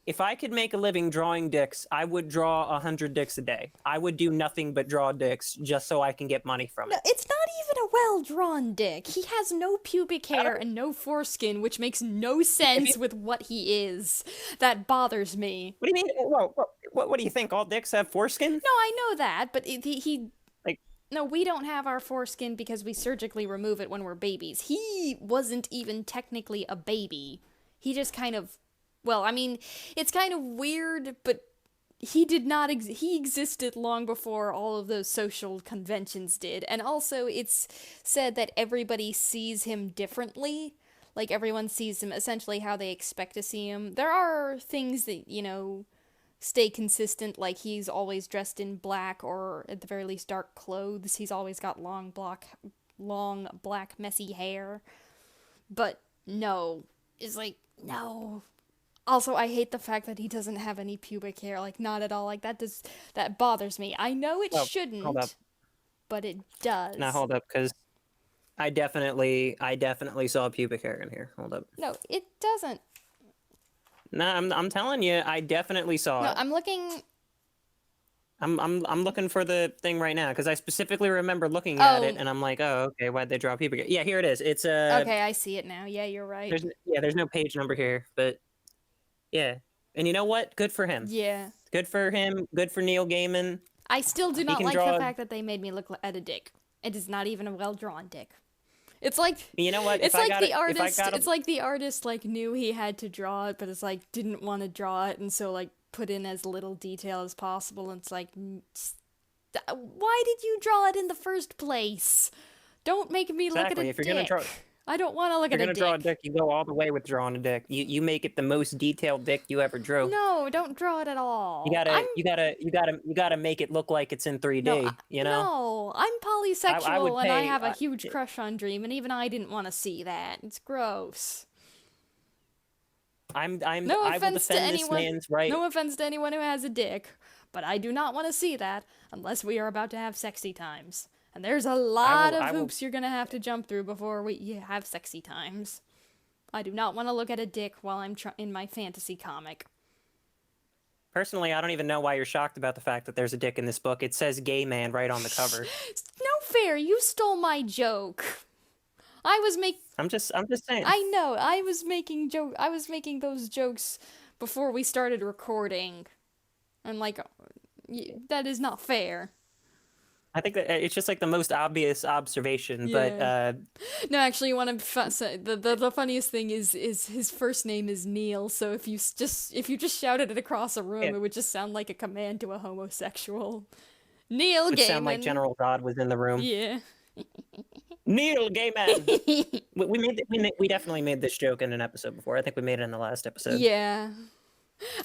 If I could make a living drawing dicks, I would draw 100 dicks a day. I would do nothing but draw dicks just so I can get money from it. No, it's not even a well-drawn dick. He has no pubic hair and no foreskin, which makes no sense with what he is. That bothers me. What do you mean? Whoa, what do you think? All dicks have foreskin? No, I know that, but he no, we don't have our foreskin because we surgically remove it when we're babies. He wasn't even technically a baby. He just kind of... Well, I mean, it's kind of weird, but he did not he existed long before all of those social conventions did. And also, it's said that everybody sees him differently. Like, everyone sees him essentially how they expect to see him. There are things that, stay consistent, like he's always dressed in black or, at the very least, dark clothes. He's always got long long, black, messy hair. But no. It's like, no. Also, I hate the fact that he doesn't have any pubic hair. Like, not at all. Like, that bothers me. I know it Oh, hold up. shouldn't, but it Now does. hold up, because I definitely saw pubic hair in here. Hold up. No, it doesn't. No, I'm telling you, I definitely saw No, it. I'm looking. I'm looking for the thing right now because I specifically remember looking at it Oh, and I'm like, oh, okay, why'd they draw pubic hair? Yeah, here it is. It's okay, I see it now. Yeah, you're right. there's no page number here, but yeah. And you know what? Good for him. Yeah. Good for him. Good for Neil Gaiman. I still do He not can like the draw. fact that they made me look at a dick. It is not even a well-drawn dick. It's like You know what? it's If I like got the it, if I artist. got It's like the artist like knew he had to draw it, but it's like didn't want to draw it, and so like put in as little detail as possible. And it's like, why did you draw it in the first place? Don't make me look at exactly. a If you're dick. gonna draw, I don't want to look you're at a gonna draw a dick. dick, you go all the way with drawing a dick. You make it the most detailed dick you ever drew. No, don't draw it at You all. gotta you gotta you gotta you gotta make it look like it's in No, 3D. You know. no, I'm I would polysexual and I pay. have a huge crush on Dream, and even I didn't want to see that. It's gross. I'm No I will offense to defend this anyone. man's right. No offense to anyone who has a dick, but I do not want to see that unless we are about to have sexy times. And there's a lot of I will hoops you're gonna have to jump through before we have sexy times. I do not want to look at a dick while I'm in my fantasy comic. Personally, I don't even know why you're shocked about the fact that there's a dick in this book. It says gay man right on the cover. No fair, you stole my joke. I'm just saying. I know, I was making those jokes before we started recording. And like that is not fair. I think that it's just like the most obvious observation, but No, actually, you want to the funniest thing is his first name is Neil. So if you just shouted it across a room, yeah, it would just sound like a command to a homosexual. Neil it would sound like Gaiman. General Dodd was in the room. Yeah. Neil gay man. We definitely made this joke in an episode before. I think we made it in the last episode. Yeah.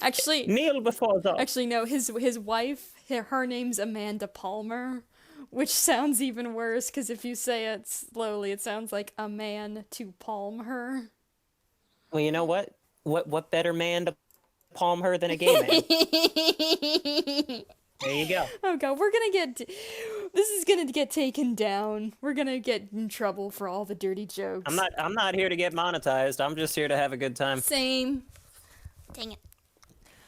Actually, Neil before Dodd. Actually, no. His wife, her name's Amanda Palmer, which sounds even worse because if you say it slowly, it sounds like a man to palm her. Well, you know what? What better man to palm her than a gay man? There you go. Oh god, this is gonna get taken down. We're gonna get in trouble for all the dirty jokes. I'm not here to get monetized. I'm just here to have a good time. Same. Dang it.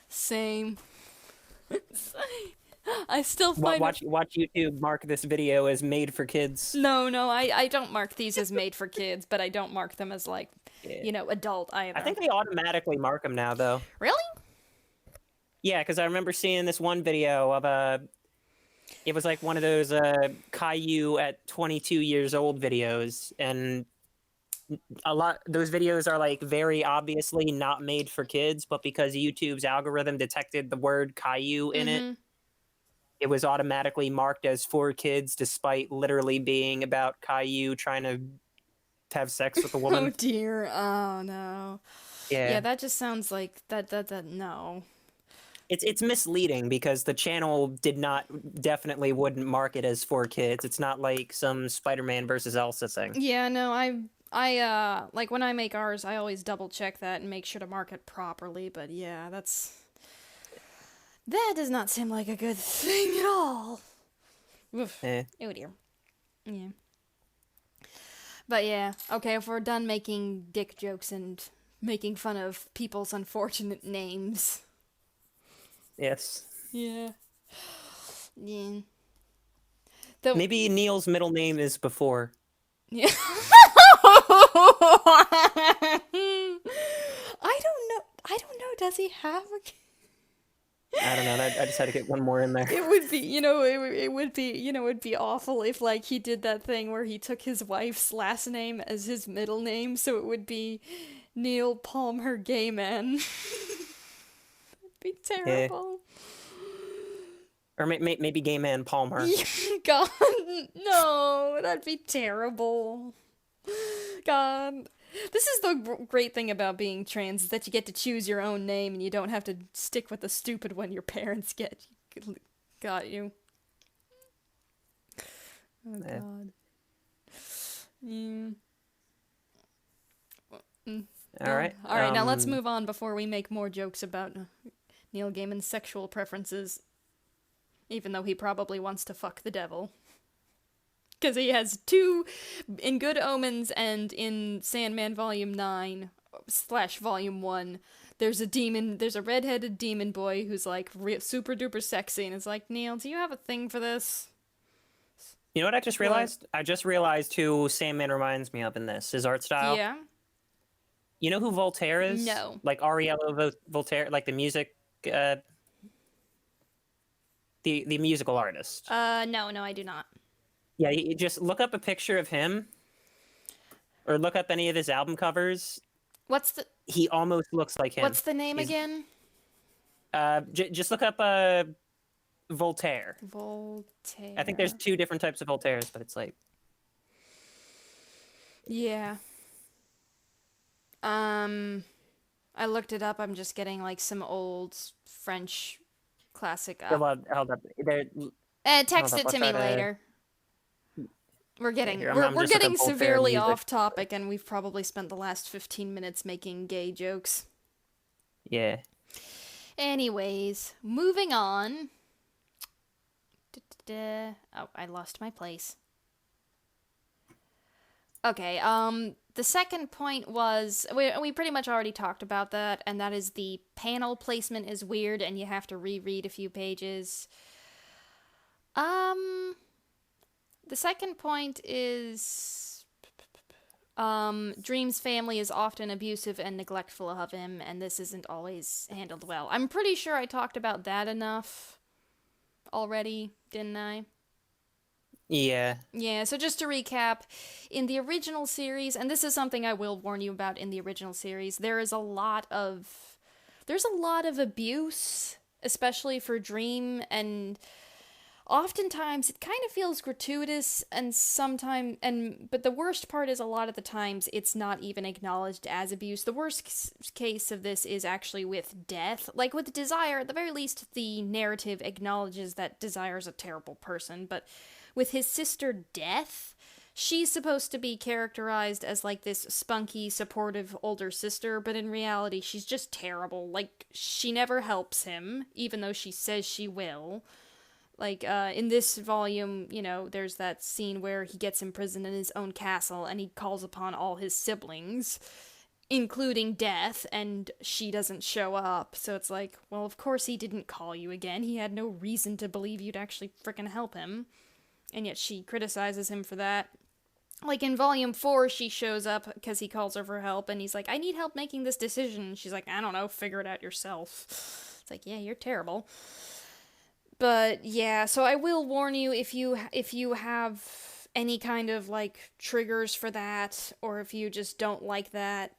Same. I still find watch YouTube mark this video as made for kids. No, I don't mark these as made for kids, but I don't mark them as like, adult either. I think they automatically mark them now, though. Really? Yeah, because I remember seeing this one video of it was like one of those Caillou at 22 years old videos, and those videos are like very obviously not made for kids, but because YouTube's algorithm detected the word Caillou in it, it was automatically marked as for kids, despite literally being about Caillou trying to have sex with a woman. Oh dear. Oh no. Yeah, that just sounds like that no. It's misleading because the channel definitely wouldn't mark it as for kids. It's not like some Spider-Man versus Elsa thing. Yeah, no, I like when I make ours, I always double check that and make sure to mark it properly, but yeah, that does not seem like a good thing at all. Oof. Oh dear. Yeah. But yeah, okay, if we're done making dick jokes and making fun of people's unfortunate names. Yes. Yeah. Yeah. Maybe Neil's middle name is before. Yeah. I don't know. Does he have a... I don't know. I just had to get one more in there. It would be, it'd be awful if, like, he did that thing where he took his wife's last name as his middle name, so it would be Neil Palmer Gaiman. That'd be terrible. Or maybe Gay Man Palmer. God, no, that'd be terrible. God. This is the great thing about being trans, is that you get to choose your own name and you don't have to stick with the stupid one your parents got you. Oh, God. Mm. Mm. All right. All right, now let's move on before we make more jokes about Neil Gaiman's sexual preferences, even though he probably wants to fuck the devil. Because he has two in Good Omens and in Sandman Volume 9 / Volume 1. There's a redheaded demon boy who's like super duper sexy, and it's like, Neil, do you have a thing for this? You know what I just realized? I just realized who Sandman reminds me of in this, his art style. Yeah? You know who Voltaire is? No. Like Ariello Voltaire, like the music, the musical artist. No, I do not. Yeah, you just look up a picture of him, or look up any of his album covers. He almost looks like him. What's the name again? Just look up Voltaire. Voltaire. I think there's 2 different types of Voltaires, but it's like... Yeah. I looked it up. I'm just getting like some old French classic up. Hold up. Text it to me later. We're getting we're getting Voltaire severely music. off topic, and we've probably spent the last 15 minutes making gay jokes. Yeah. Anyways, moving on. Oh, I lost my place. Okay, the second point was, we pretty much already talked about that, and that is the panel placement is weird, and you have to reread a few pages. The second point is, Dream's family is often abusive and neglectful of him, and this isn't always handled well. I'm pretty sure I talked about that enough already, didn't I? Yeah. Yeah, so just to recap, in the original series, and this is something I will warn you about in the original series, there's a lot of abuse, especially for Dream, and oftentimes it kind of feels gratuitous, and but the worst part is a lot of the times it's not even acknowledged as abuse. The worst case of this is actually with Death. Like with Desire, at the very least, the narrative acknowledges that Desire's a terrible person, but with his sister Death, she's supposed to be characterized as like this spunky, supportive older sister, but in reality she's just terrible. Like, she never helps him, even though she says she will. Like, in this volume, you know, there's that scene where he gets imprisoned in his own castle, and he calls upon all his siblings, including Death, and she doesn't show up. So it's like, well, of course he didn't call you again. He had no reason to believe you'd actually frickin' help him. And yet she criticizes him for that. Like, in Volume 4, she shows up because he calls her for help, and he's like, I need help making this decision. And she's like, I don't know, figure it out yourself. It's like, yeah, you're terrible. But, yeah, so I will warn you, if you have any kind of, like, triggers for that, or if you just don't like that,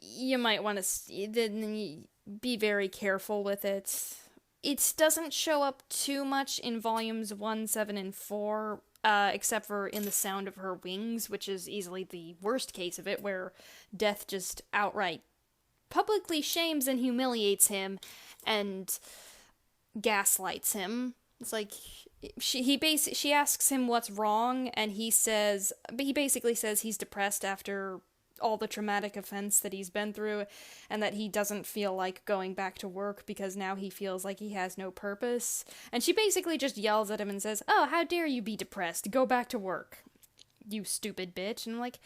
you might want to be very careful with it. It doesn't show up too much in volumes 1, 7, and 4, except for in The Sound of Her Wings, which is easily the worst case of it, where Death just outright publicly shames and humiliates him and gaslights him. It's like, she asks him what's wrong, and he basically says he's depressed after all the traumatic events that he's been through, and that he doesn't feel like going back to work because now he feels like he has no purpose. And she basically just yells at him and says, oh, how dare you be depressed? Go back to work, you stupid bitch. And I'm like,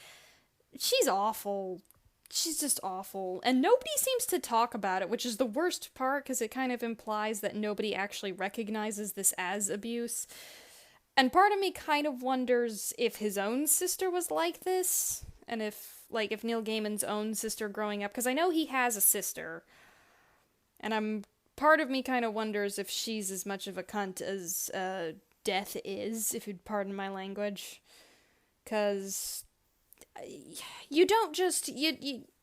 she's awful. She's just awful. And nobody seems to talk about it, which is the worst part, because it kind of implies that nobody actually recognizes this as abuse. And part of me kind of wonders if his own sister was like this, and if Neil Gaiman's own sister growing up, because I know he has a sister, and part of me kind of wonders if she's as much of a cunt as Death is, if you'd pardon my language, because you don't just,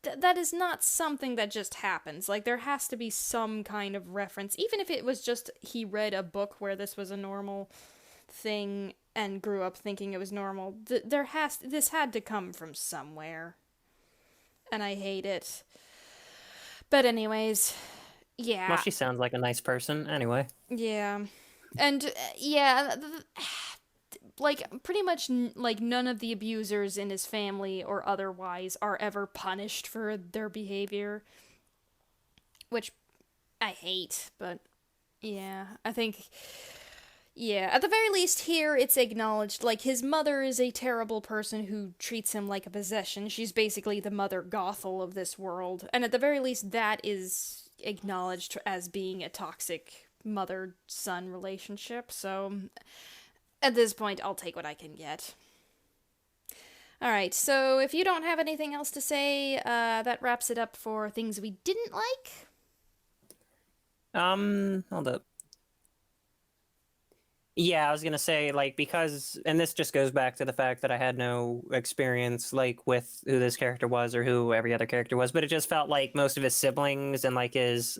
that is not something that just happens. Like, there has to be some kind of reference, even if it was just he read a book where this was a normal thing and grew up thinking it was normal. This had to come from somewhere, and I hate it. But anyways, yeah. Well, she sounds like a nice person, anyway. Yeah. And, yeah, like, pretty much, like, none of the abusers in his family or otherwise are ever punished for their behavior, which I hate, but yeah, I think, yeah, at the very least here it's acknowledged, like, his mother is a terrible person who treats him like a possession. She's basically the Mother Gothel of this world, and at the very least that is acknowledged as being a toxic mother-son relationship, so at this point I'll take what I can get. Alright, so if you don't have anything else to say, that wraps it up for things we didn't like. Hold up. Yeah, I was gonna say, like, because, and this just goes back to the fact that I had no experience, like, with who this character was or who every other character was, but it just felt like most of his siblings and, like, his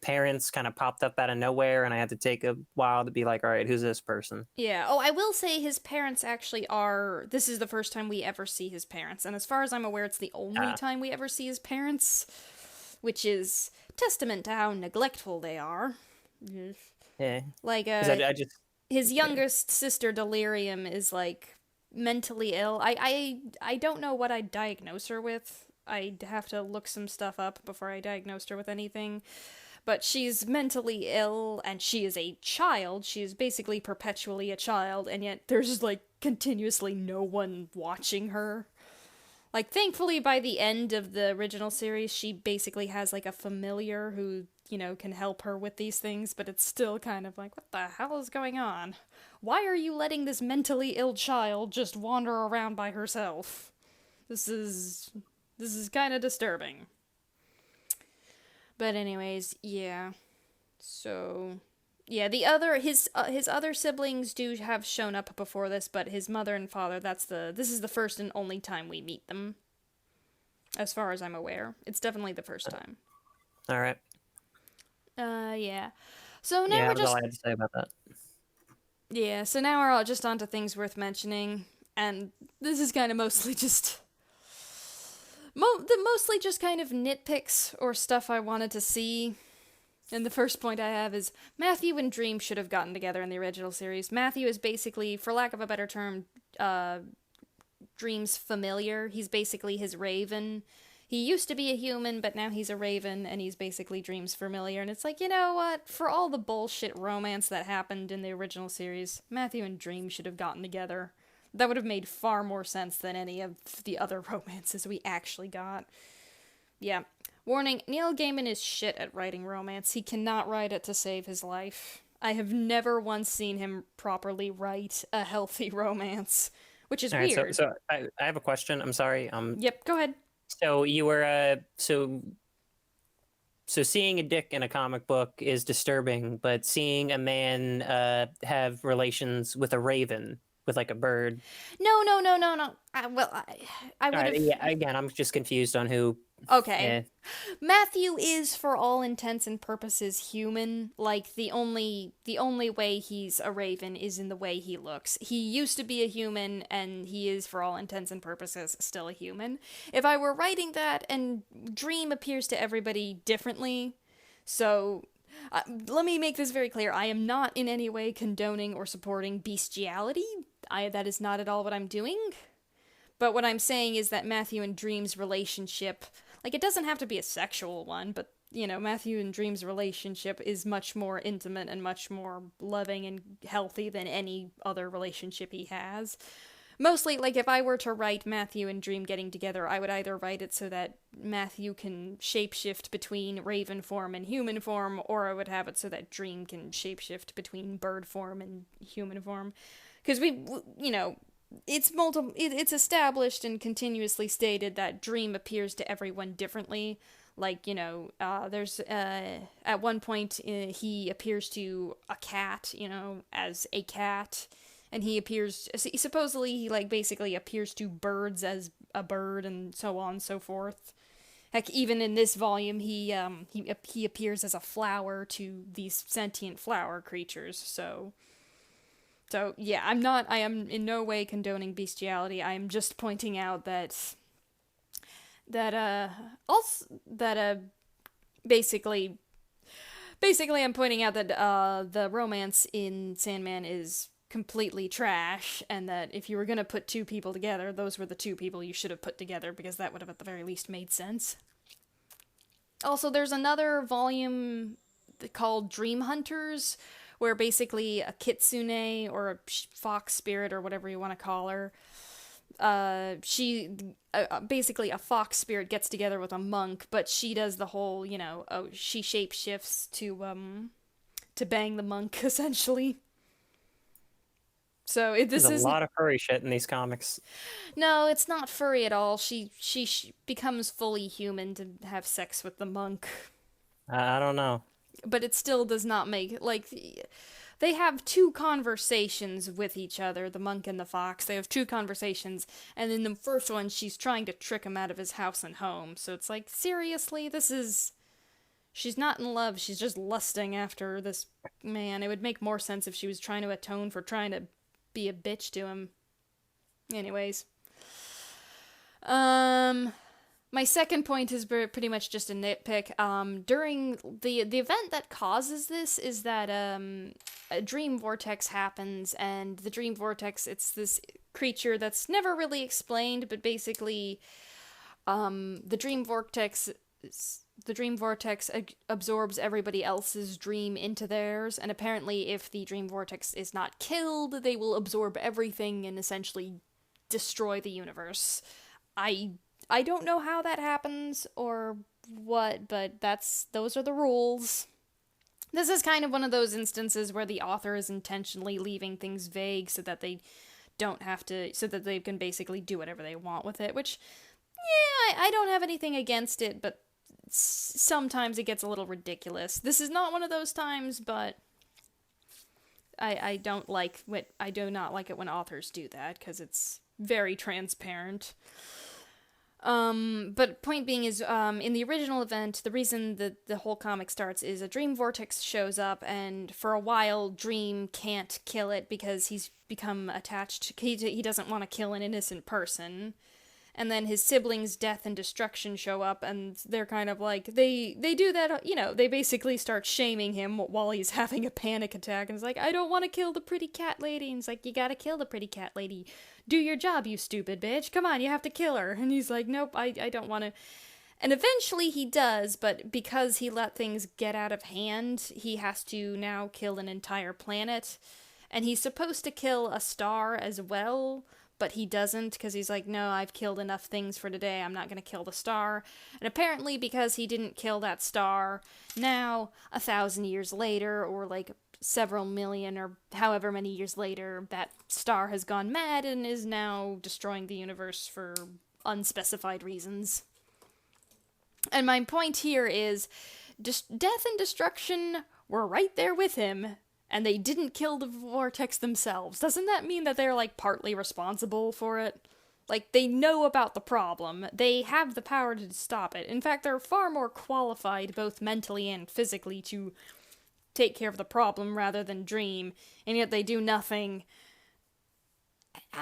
parents kind of popped up out of nowhere, and I had to take a while to be like, all right, who's this person? Yeah. Oh, I will say his parents actually are. This is the first time we ever see his parents, and as far as I'm aware, it's the only time we ever see his parents, which is testament to how neglectful they are. Yeah. Like, 'Cause I just, his youngest sister Delirium is like mentally ill. I don't know what I'd diagnose her with. I'd have to look some stuff up before I diagnosed her with anything. But she's mentally ill, and she is a child. She is basically perpetually a child, and yet there's, like, continuously no one watching her. Like, thankfully, by the end of the original series, she basically has, like, a familiar who, you know, can help her with these things, but it's still kind of like, what the hell is going on? Why are you letting this mentally ill child just wander around by herself? This is kind of disturbing. But anyways, yeah. So, yeah, his other siblings do have shown up before this, but his mother and father, this is the first and only time we meet them. As far as I'm aware. It's definitely the first time. all right. Yeah. So now Yeah, we're that's all just I had to say about that. Yeah, so now we're all just on to things worth mentioning, and this is kind of mostly just mostly just kind of nitpicks or stuff I wanted to see. And the first point I have is Matthew and Dream should have gotten together in the original series. Matthew is basically, for lack of a better term, Dream's familiar. He's basically his raven. He used to be a human, but now he's a raven, and he's basically Dream's familiar. And it's like, you know what? For all the bullshit romance that happened in the original series, Matthew and Dream should have gotten together. That would have made far more sense than any of the other romances we actually got. Yeah. Warning, Neil Gaiman is shit at writing romance. He cannot write it to save his life. I have never once seen him properly write a healthy romance, which is All right, weird. so I have a question. I'm sorry. Yep, go ahead. So you were so seeing a dick in a comic book is disturbing, but seeing a man have relations with a raven, with like a bird. No. I would All right, have. yeah, again, I'm just confused on who. Okay. Yeah. Matthew is, for all intents and purposes, human. Like, the only way he's a raven is in the way he looks. He used to be a human, and he is, for all intents and purposes, still a human. If I were writing that, and Dream appears to everybody differently, so let me make this very clear. I am not in any way condoning or supporting bestiality. That is not at all what I'm doing. But what I'm saying is that Matthew and Dream's relationship, like, it doesn't have to be a sexual one, but, you know, Matthew and Dream's relationship is much more intimate and much more loving and healthy than any other relationship he has. Mostly, like, if I were to write Matthew and Dream getting together, I would either write it so that Matthew can shapeshift between raven form and human form, or I would have it so that Dream can shapeshift between bird form and human form. Because it's established and continuously stated that Dream appears to everyone differently. Like, you know, there's, at one point, he appears to a cat, you know, as a cat, and he supposedly, he, like, basically appears to birds as a bird, and so on and so forth. Heck, even in this volume, he appears as a flower to these sentient flower creatures, So, yeah, I am in no way condoning bestiality. I am just pointing out basically I'm pointing out that the romance in Sandman is completely trash, and that if you were going to put two people together, those were the two people you should have put together, because that would have at the very least made sense. Also, there's another volume called Dream Hunters, where basically a kitsune or a fox spirit or whatever you want to call her, basically a fox spirit gets together with a monk, but she does the whole, she shapeshifts to bang the monk, essentially. So There's a lot of furry shit in these comics. No, it's not furry at all. She becomes fully human to have sex with the monk. I don't know. But it still does not make, like, they have two conversations with each other, the monk and the fox. They have two conversations, and in the first one, she's trying to trick him out of his house and home. So it's like, seriously, she's not in love, she's just lusting after this man. It would make more sense if she was trying to atone for trying to be a bitch to him. Anyways. My second point is pretty much just a nitpick. During the event that causes this is that a dream vortex happens, and the dream vortex, it's this creature that's never really explained, but basically, the dream vortex absorbs everybody else's dream into theirs, and apparently if the dream vortex is not killed, they will absorb everything and essentially destroy the universe. I don't know how that happens or what, but those are the rules. This is kind of one of those instances where the author is intentionally leaving things vague so that they can basically do whatever they want with it, which, yeah, I don't have anything against it, but sometimes it gets a little ridiculous. This is not one of those times, but I do not like it when authors do that, because it's very transparent. But point being is, in the original event, the reason that the whole comic starts is a dream vortex shows up, and for a while, Dream can't kill it because he's become attached. He doesn't want to kill an innocent person. And then his siblings' death and destruction show up, and they're kind of like, they do that, they basically start shaming him while he's having a panic attack, and it's like, I don't want to kill the pretty cat lady, and it's like, you gotta kill the pretty cat lady. Do your job, you stupid bitch. Come on, you have to kill her. And he's like, nope, I don't want to. And eventually he does, but because he let things get out of hand, he has to now kill an entire planet. And he's supposed to kill a star as well, but he doesn't, because he's like, no, I've killed enough things for today, I'm not going to kill the star. And apparently because he didn't kill that star, now, 1,000 years later, or like several million or however many years later, that star has gone mad and is now destroying the universe for unspecified reasons. And my point here is, death and destruction were right there with him, and they didn't kill the vortex themselves. Doesn't that mean that they're, like, partly responsible for it? Like, they know about the problem. They have the power to stop it. In fact, they're far more qualified, both mentally and physically, to take care of the problem rather than Dream, and yet they do nothing.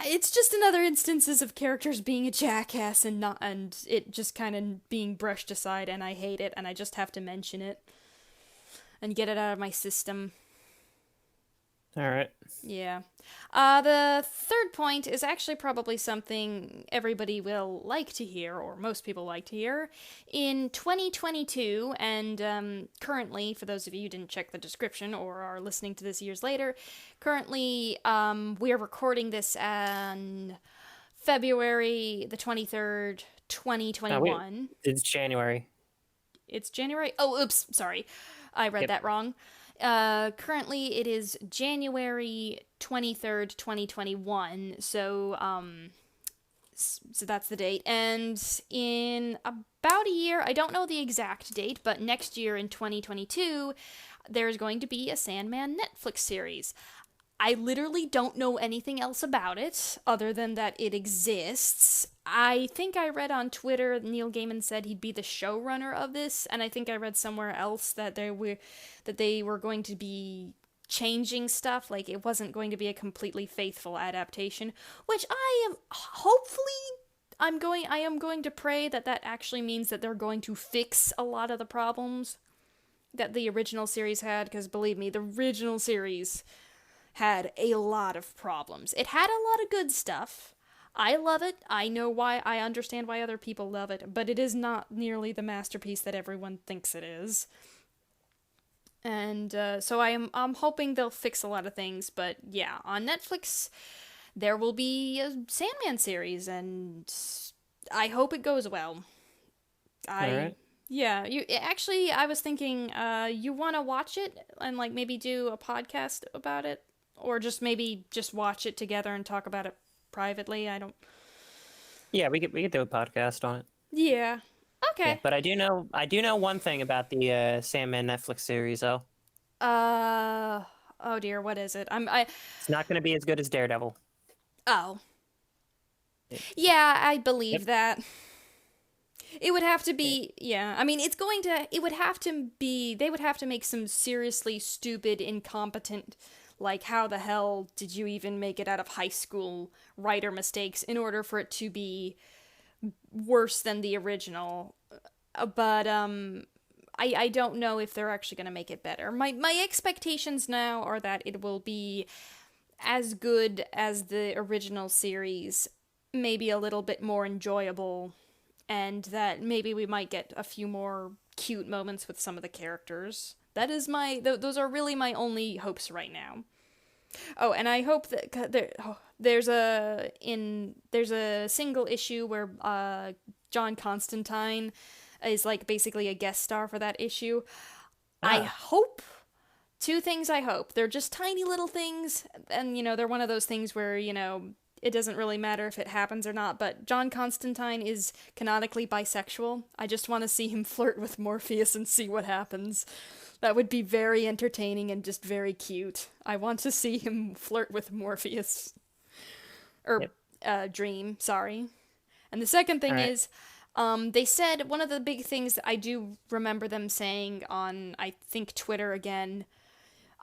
It's just another instances of characters being a jackass and it just kind of being brushed aside, and I hate it, and I just have to mention it and get it out of my system. Alright. Yeah. The third point is actually probably something everybody will like to hear, or most people like to hear. In 2022, and currently, for those of you who didn't check the description or are listening to this years later, currently we are recording this on February the 23rd, 2021. It's January. It's January? Oh, oops, sorry. I read that wrong. Currently it is January 23rd, 2021, so that's the date, and in about a year, I don't know the exact date, but next year in 2022, there's going to be a Sandman Netflix series. I literally don't know anything else about it, other than that it exists. I think I read on Twitter Neil Gaiman said he'd be the showrunner of this, and I think I read somewhere else that they were going to be changing stuff, like it wasn't going to be a completely faithful adaptation, which I am going to pray that actually means that they're going to fix a lot of the problems that the original series had, because believe me, the original series had a lot of problems. It had a lot of good stuff. I love it. I know why. I understand why other people love it, but it is not nearly the masterpiece that everyone thinks it is. And so I'm hoping they'll fix a lot of things. But yeah, on Netflix there will be a Sandman series, and I hope it goes well. All I right. Yeah, you actually I was thinking you want to watch it and like maybe do a podcast about it, or just maybe just watch it together and talk about it privately. I don't. Yeah, we could do a podcast on it. Yeah. Yeah, Okay. but I do know one thing about the Sandman Netflix series though. Uh oh dear, what is it? I It's not going to be as good as Daredevil. Oh. It- Yeah, I Yep. believe that. It would have to Yeah. be, yeah. I mean, it would have to be, they would have to make some seriously stupid, incompetent, like, how the hell did you even make it out of high school writer mistakes in order for it to be worse than the original. But I don't know if they're actually going to make it better. My expectations now are that it will be as good as the original series, maybe a little bit more enjoyable, and that maybe we might get a few more cute moments with some of the characters. That is those are really my only hopes right now. Oh, and I hope that there's a single issue where John Constantine is like basically a guest star for that issue. I Ah, hope two things. I hope they're just tiny little things, and they're one of those things where it doesn't really matter if it happens or not. But John Constantine is canonically bisexual. I just want to see him flirt with Morpheus and see what happens. That would be very entertaining and just very cute. I want to see him flirt with Morpheus. Or, yep. Dream, sorry. And the second All thing right. is, they said one of the big things that I do remember them saying on, I think, Twitter again.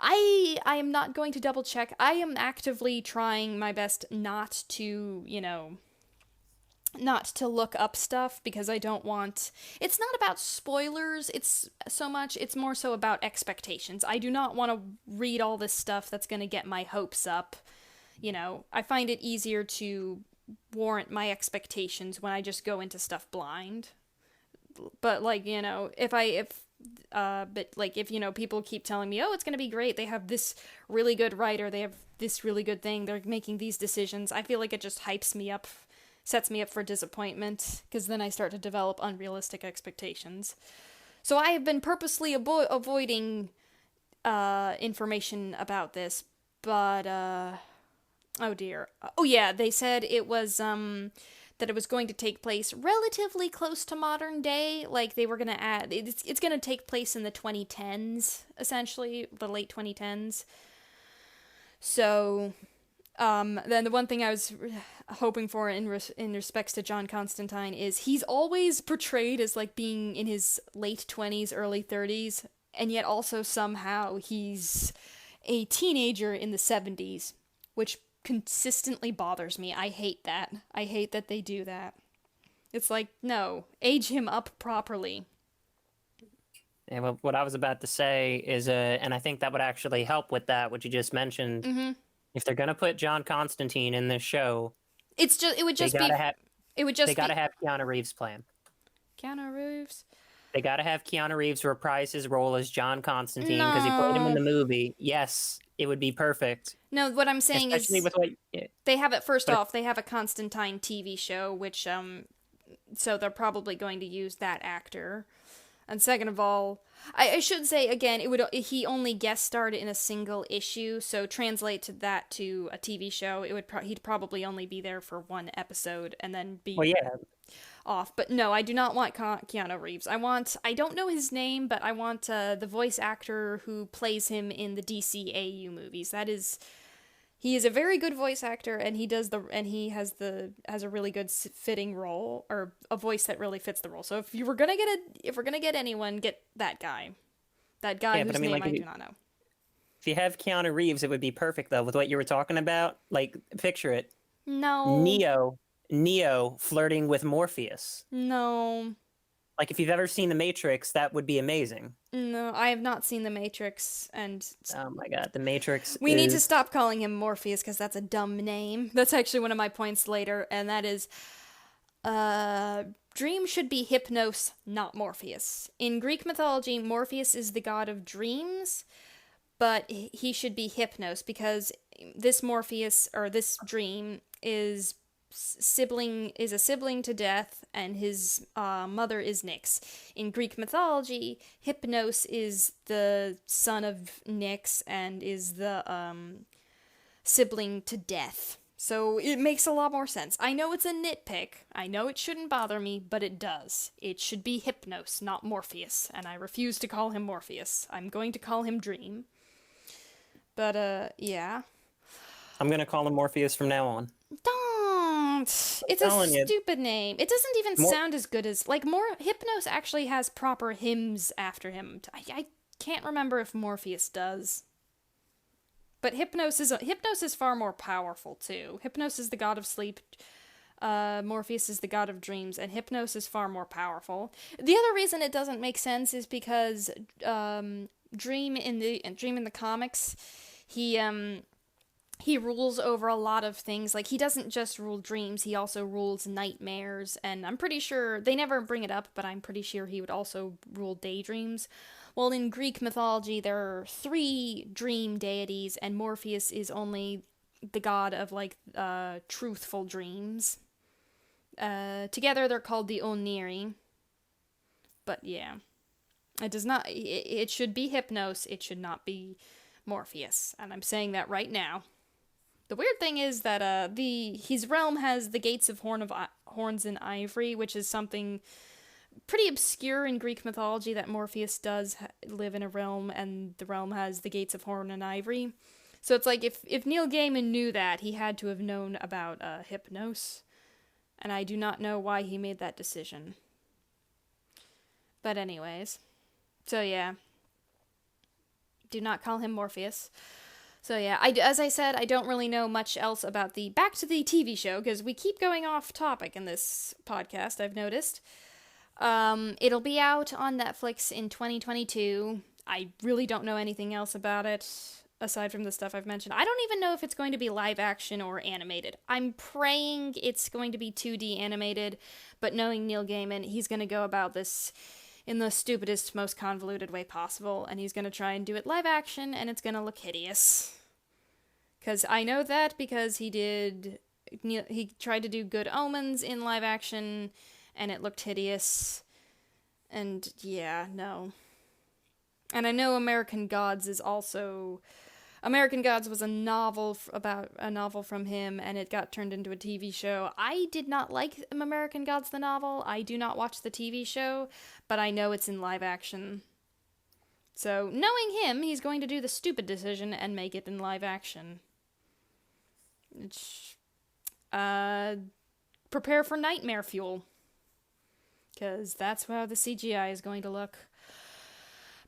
I am not going to double check. I am actively trying my best not to look up stuff because I don't want. It's not about spoilers, it's more so about expectations. I do not want to read all this stuff that's going to get my hopes up. I find it easier to warrant my expectations when I just go into stuff blind. But like, but like if people keep telling me, "Oh, it's going to be great. They have this really good writer, they have this really good thing, they're making these decisions." I feel like it just hypes me up, sets me up for disappointment because then I start to develop unrealistic expectations. So I have been purposely avoiding information about this, but oh dear. Oh yeah, they said it was that it was going to take place relatively close to modern day. Like they were going to add it's going to take place in the 2010s, essentially, the late 2010s. So then the one thing I was hoping for in respects to John Constantine is he's always portrayed as like being in his late 20s, early 30s, and yet also somehow he's a teenager in the 70s, which consistently bothers me. I hate that. I hate that they do that. It's like, no, age him up properly. And what I was about to say is, and I think that would actually help with that, what you just mentioned. Mm-hmm. If they're gonna put John Constantine in this show, It would they just gotta be, have it would they just gotta be have Keanu Reeves plan. Keanu Reeves. They gotta have Keanu Reeves reprise his role as John Constantine because he played him in No, the movie. Yes, it would be perfect, no. What I'm saying especially is with what. they have it first But off. They have a Constantine TV show, which so they're probably going to use that actor. And second of all, I should say again, he only guest starred in a single issue, so translate to that to a TV show. He'd probably only be there for one episode and then well, be yeah, off. But no, I do not want Keanu Reeves. I don't know his name, but I want the voice actor who plays him in the DCAU movies. He is a very good voice actor, and he has a really good fitting role, or a voice that really fits the role. So if we're gonna get anyone, get that guy yeah. But I whose mean, name like, I do not know. if you have Keanu Reeves, it would be perfect though with what you were talking about. Like, picture it: No, Neo, Neo flirting with Morpheus. no. Like, if you've ever seen The Matrix, that would be amazing. No, I have not seen The Matrix, and Oh my god, The Matrix we need to is... stop calling him Morpheus because that's a dumb name. That's actually one of my points later, and that is, Dream should be Hypnos, not Morpheus. In Greek mythology, Morpheus is the god of dreams, but he should be Hypnos because this Morpheus, or this Dream, is a sibling to Death, and his mother is Nyx. In Greek mythology, Hypnos is the son of Nyx and is the sibling to Death. So it makes a lot more sense. I know it's a nitpick. I know it shouldn't bother me, but it does. It should be Hypnos, not Morpheus, and I refuse to call him Morpheus. I'm going to call him Dream. But, yeah. I'm gonna call him Morpheus from now on. Don't! It's a stupid name. It doesn't even sound as good as... Like, Hypnos actually has proper hymns after him. I can't remember if Morpheus does. But Hypnos is far more powerful, too. Hypnos is the god of sleep. Morpheus is the god of dreams, and Hypnos is far more powerful. The other reason it doesn't make sense is because Dream in the comics, he rules over a lot of things. Like, he doesn't just rule dreams, he also rules nightmares, and I'm pretty sure, they never bring it up, but I'm pretty sure he would also rule daydreams. Well, in Greek mythology, there are 3 dream deities, and Morpheus is only the god of, like, truthful dreams. Together, they're called the Oniri. But, yeah. It does not... It should be Hypnos, it should not be Morpheus. And I'm saying that right now. The weird thing is that his realm has the gates of horns and ivory, which is something pretty obscure in Greek mythology, that Morpheus does live in a realm, and the realm has the gates of horn and ivory. So it's like, if Neil Gaiman knew that, he had to have known about Hypnos. And I do not know why he made that decision. But anyways. So yeah. Do not call him Morpheus. So yeah, as I said, I don't really know much else about back to the TV show, because we keep going off topic in this podcast, I've noticed. It'll be out on Netflix in 2022. I really don't know anything else about it, aside from the stuff I've mentioned. I don't even know if it's going to be live action or animated. I'm praying it's going to be 2D animated, but knowing Neil Gaiman, he's going to go about this in the stupidest, most convoluted way possible, and he's going to try and do it live action, and it's going to look hideous. Because I know that because he tried to do Good Omens in live action, and it looked hideous. And yeah, no. And I know American Gods was a novel from him, and it got turned into a TV show. I did not like American Gods the novel. I do not watch the TV show, but I know it's in live action. So, knowing him, he's going to do the stupid decision and make it in live action. Prepare for nightmare fuel. Because that's how the CGI is going to look.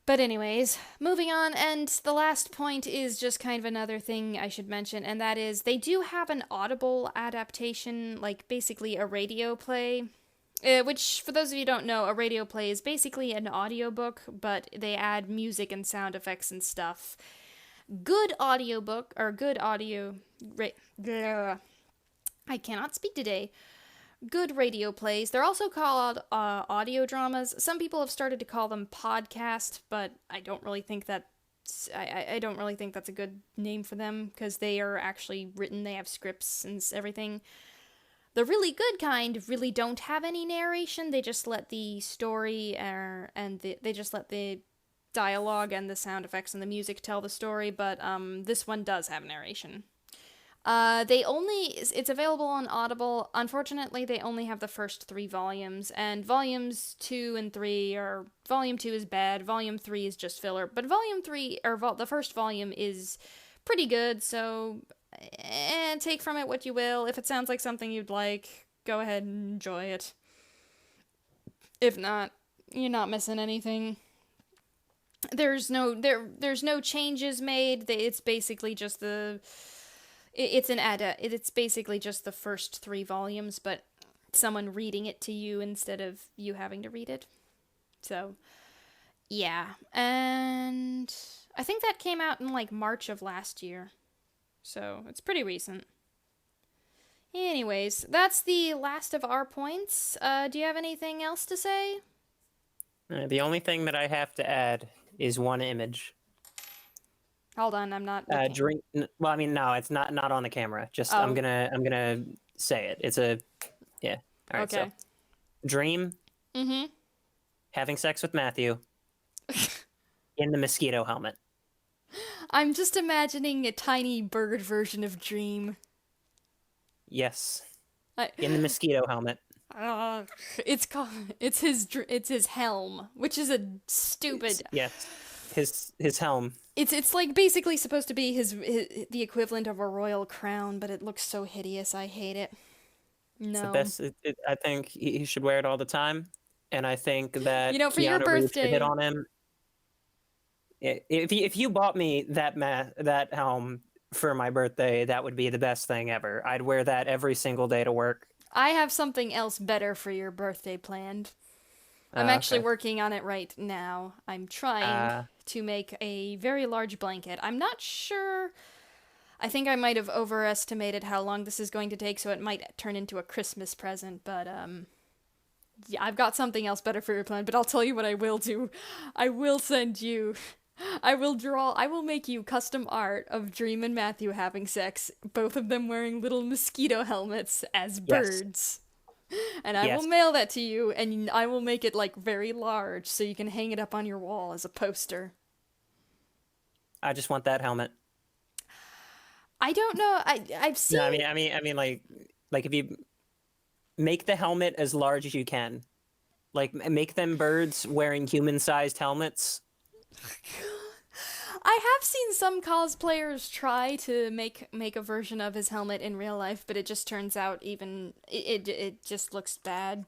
But anyways, moving on, and the last point is just kind of another thing I should mention, and that is, they do have an Audible adaptation, like basically a radio play, which, for those of you who don't know, a radio play is basically an audiobook, but they add music and sound effects and stuff. Good audiobook, or good audio... I cannot speak today. Good radio plays. They're also called audio dramas. Some people have started to call them podcast, but I don't really think that's a good name for them, because they are actually written. They have scripts and everything. The really good kind really don't have any narration. They just let the story they just let the dialogue and the sound effects and the music tell the story. But this one does have narration. It's available on Audible. Unfortunately, they only have the first 3 volumes, and volumes 2 and 3 volume 2 is bad, volume 3 is just filler, but volume 3, the first volume is pretty good, so, take from it what you will. If it sounds like something you'd like, go ahead and enjoy it. If not, you're not missing anything. There's no changes made. It's basically just it's basically just the first 3 volumes, but someone reading it to you instead of you having to read it. So, yeah. And I think that came out in like March of last year. So, it's pretty recent. Anyways, that's the last of our points. Do you have anything else to say? The only thing that I have to add is one image. Hold on, I'm not looking. Well, I mean, no, it's not on the camera. Just Oh. I'm gonna say it. It's a yeah. All right. Okay. So, Dream Mm-hmm. having sex with Matthew in the mosquito helmet. I'm just imagining a tiny bird version of Dream. Yes, I, in the mosquito helmet. uh, it's his helm, which is a stupid. Yes, his helm. It's like basically supposed to be his the equivalent of a royal crown, but it looks so hideous. I hate it. It's the No. best. I think he should wear it all the time, and I think that For your Keanu Reeves should hit birthday, on him. If you bought me that helm for my birthday, that would be the best thing ever. I'd wear that every single day to work. I have something else better for your birthday planned. I'm actually Okay. working on it right now. I'm trying to make a very large blanket. I'm not sure. I think I might have overestimated how long this is going to take, so it might turn into a Christmas present, but yeah, I've got something else better for your plan, but I'll tell you what I will do. I will send you I will make you custom art of Dream and Matthew having sex, both of them wearing little mosquito helmets as birds. And I will mail that to you, and I will make it like very large so you can hang it up on your wall as a poster. I just want that helmet. I don't know. I've seen. No, I mean, like if you make the helmet as large as you can, like make them birds wearing human-sized helmets. I have seen some cosplayers try to make a version of his helmet in real life, but it just turns out it just looks bad.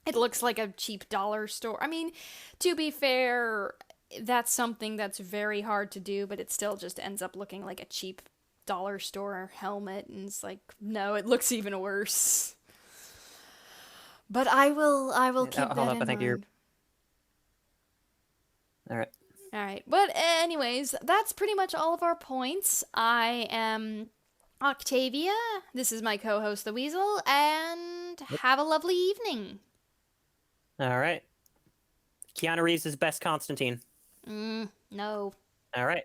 It looks like a cheap dollar store. I mean, to be fair, that's something that's very hard to do, but it still just ends up looking like a cheap dollar store helmet, and it's like, no, it looks even worse. But I will keep that in mind. All right. All right. But anyways, that's pretty much all of our points. I am Octavia. This is my co-host, the Weasel, and have a lovely evening. All right. Keanu Reeves is best Constantine. No. All right.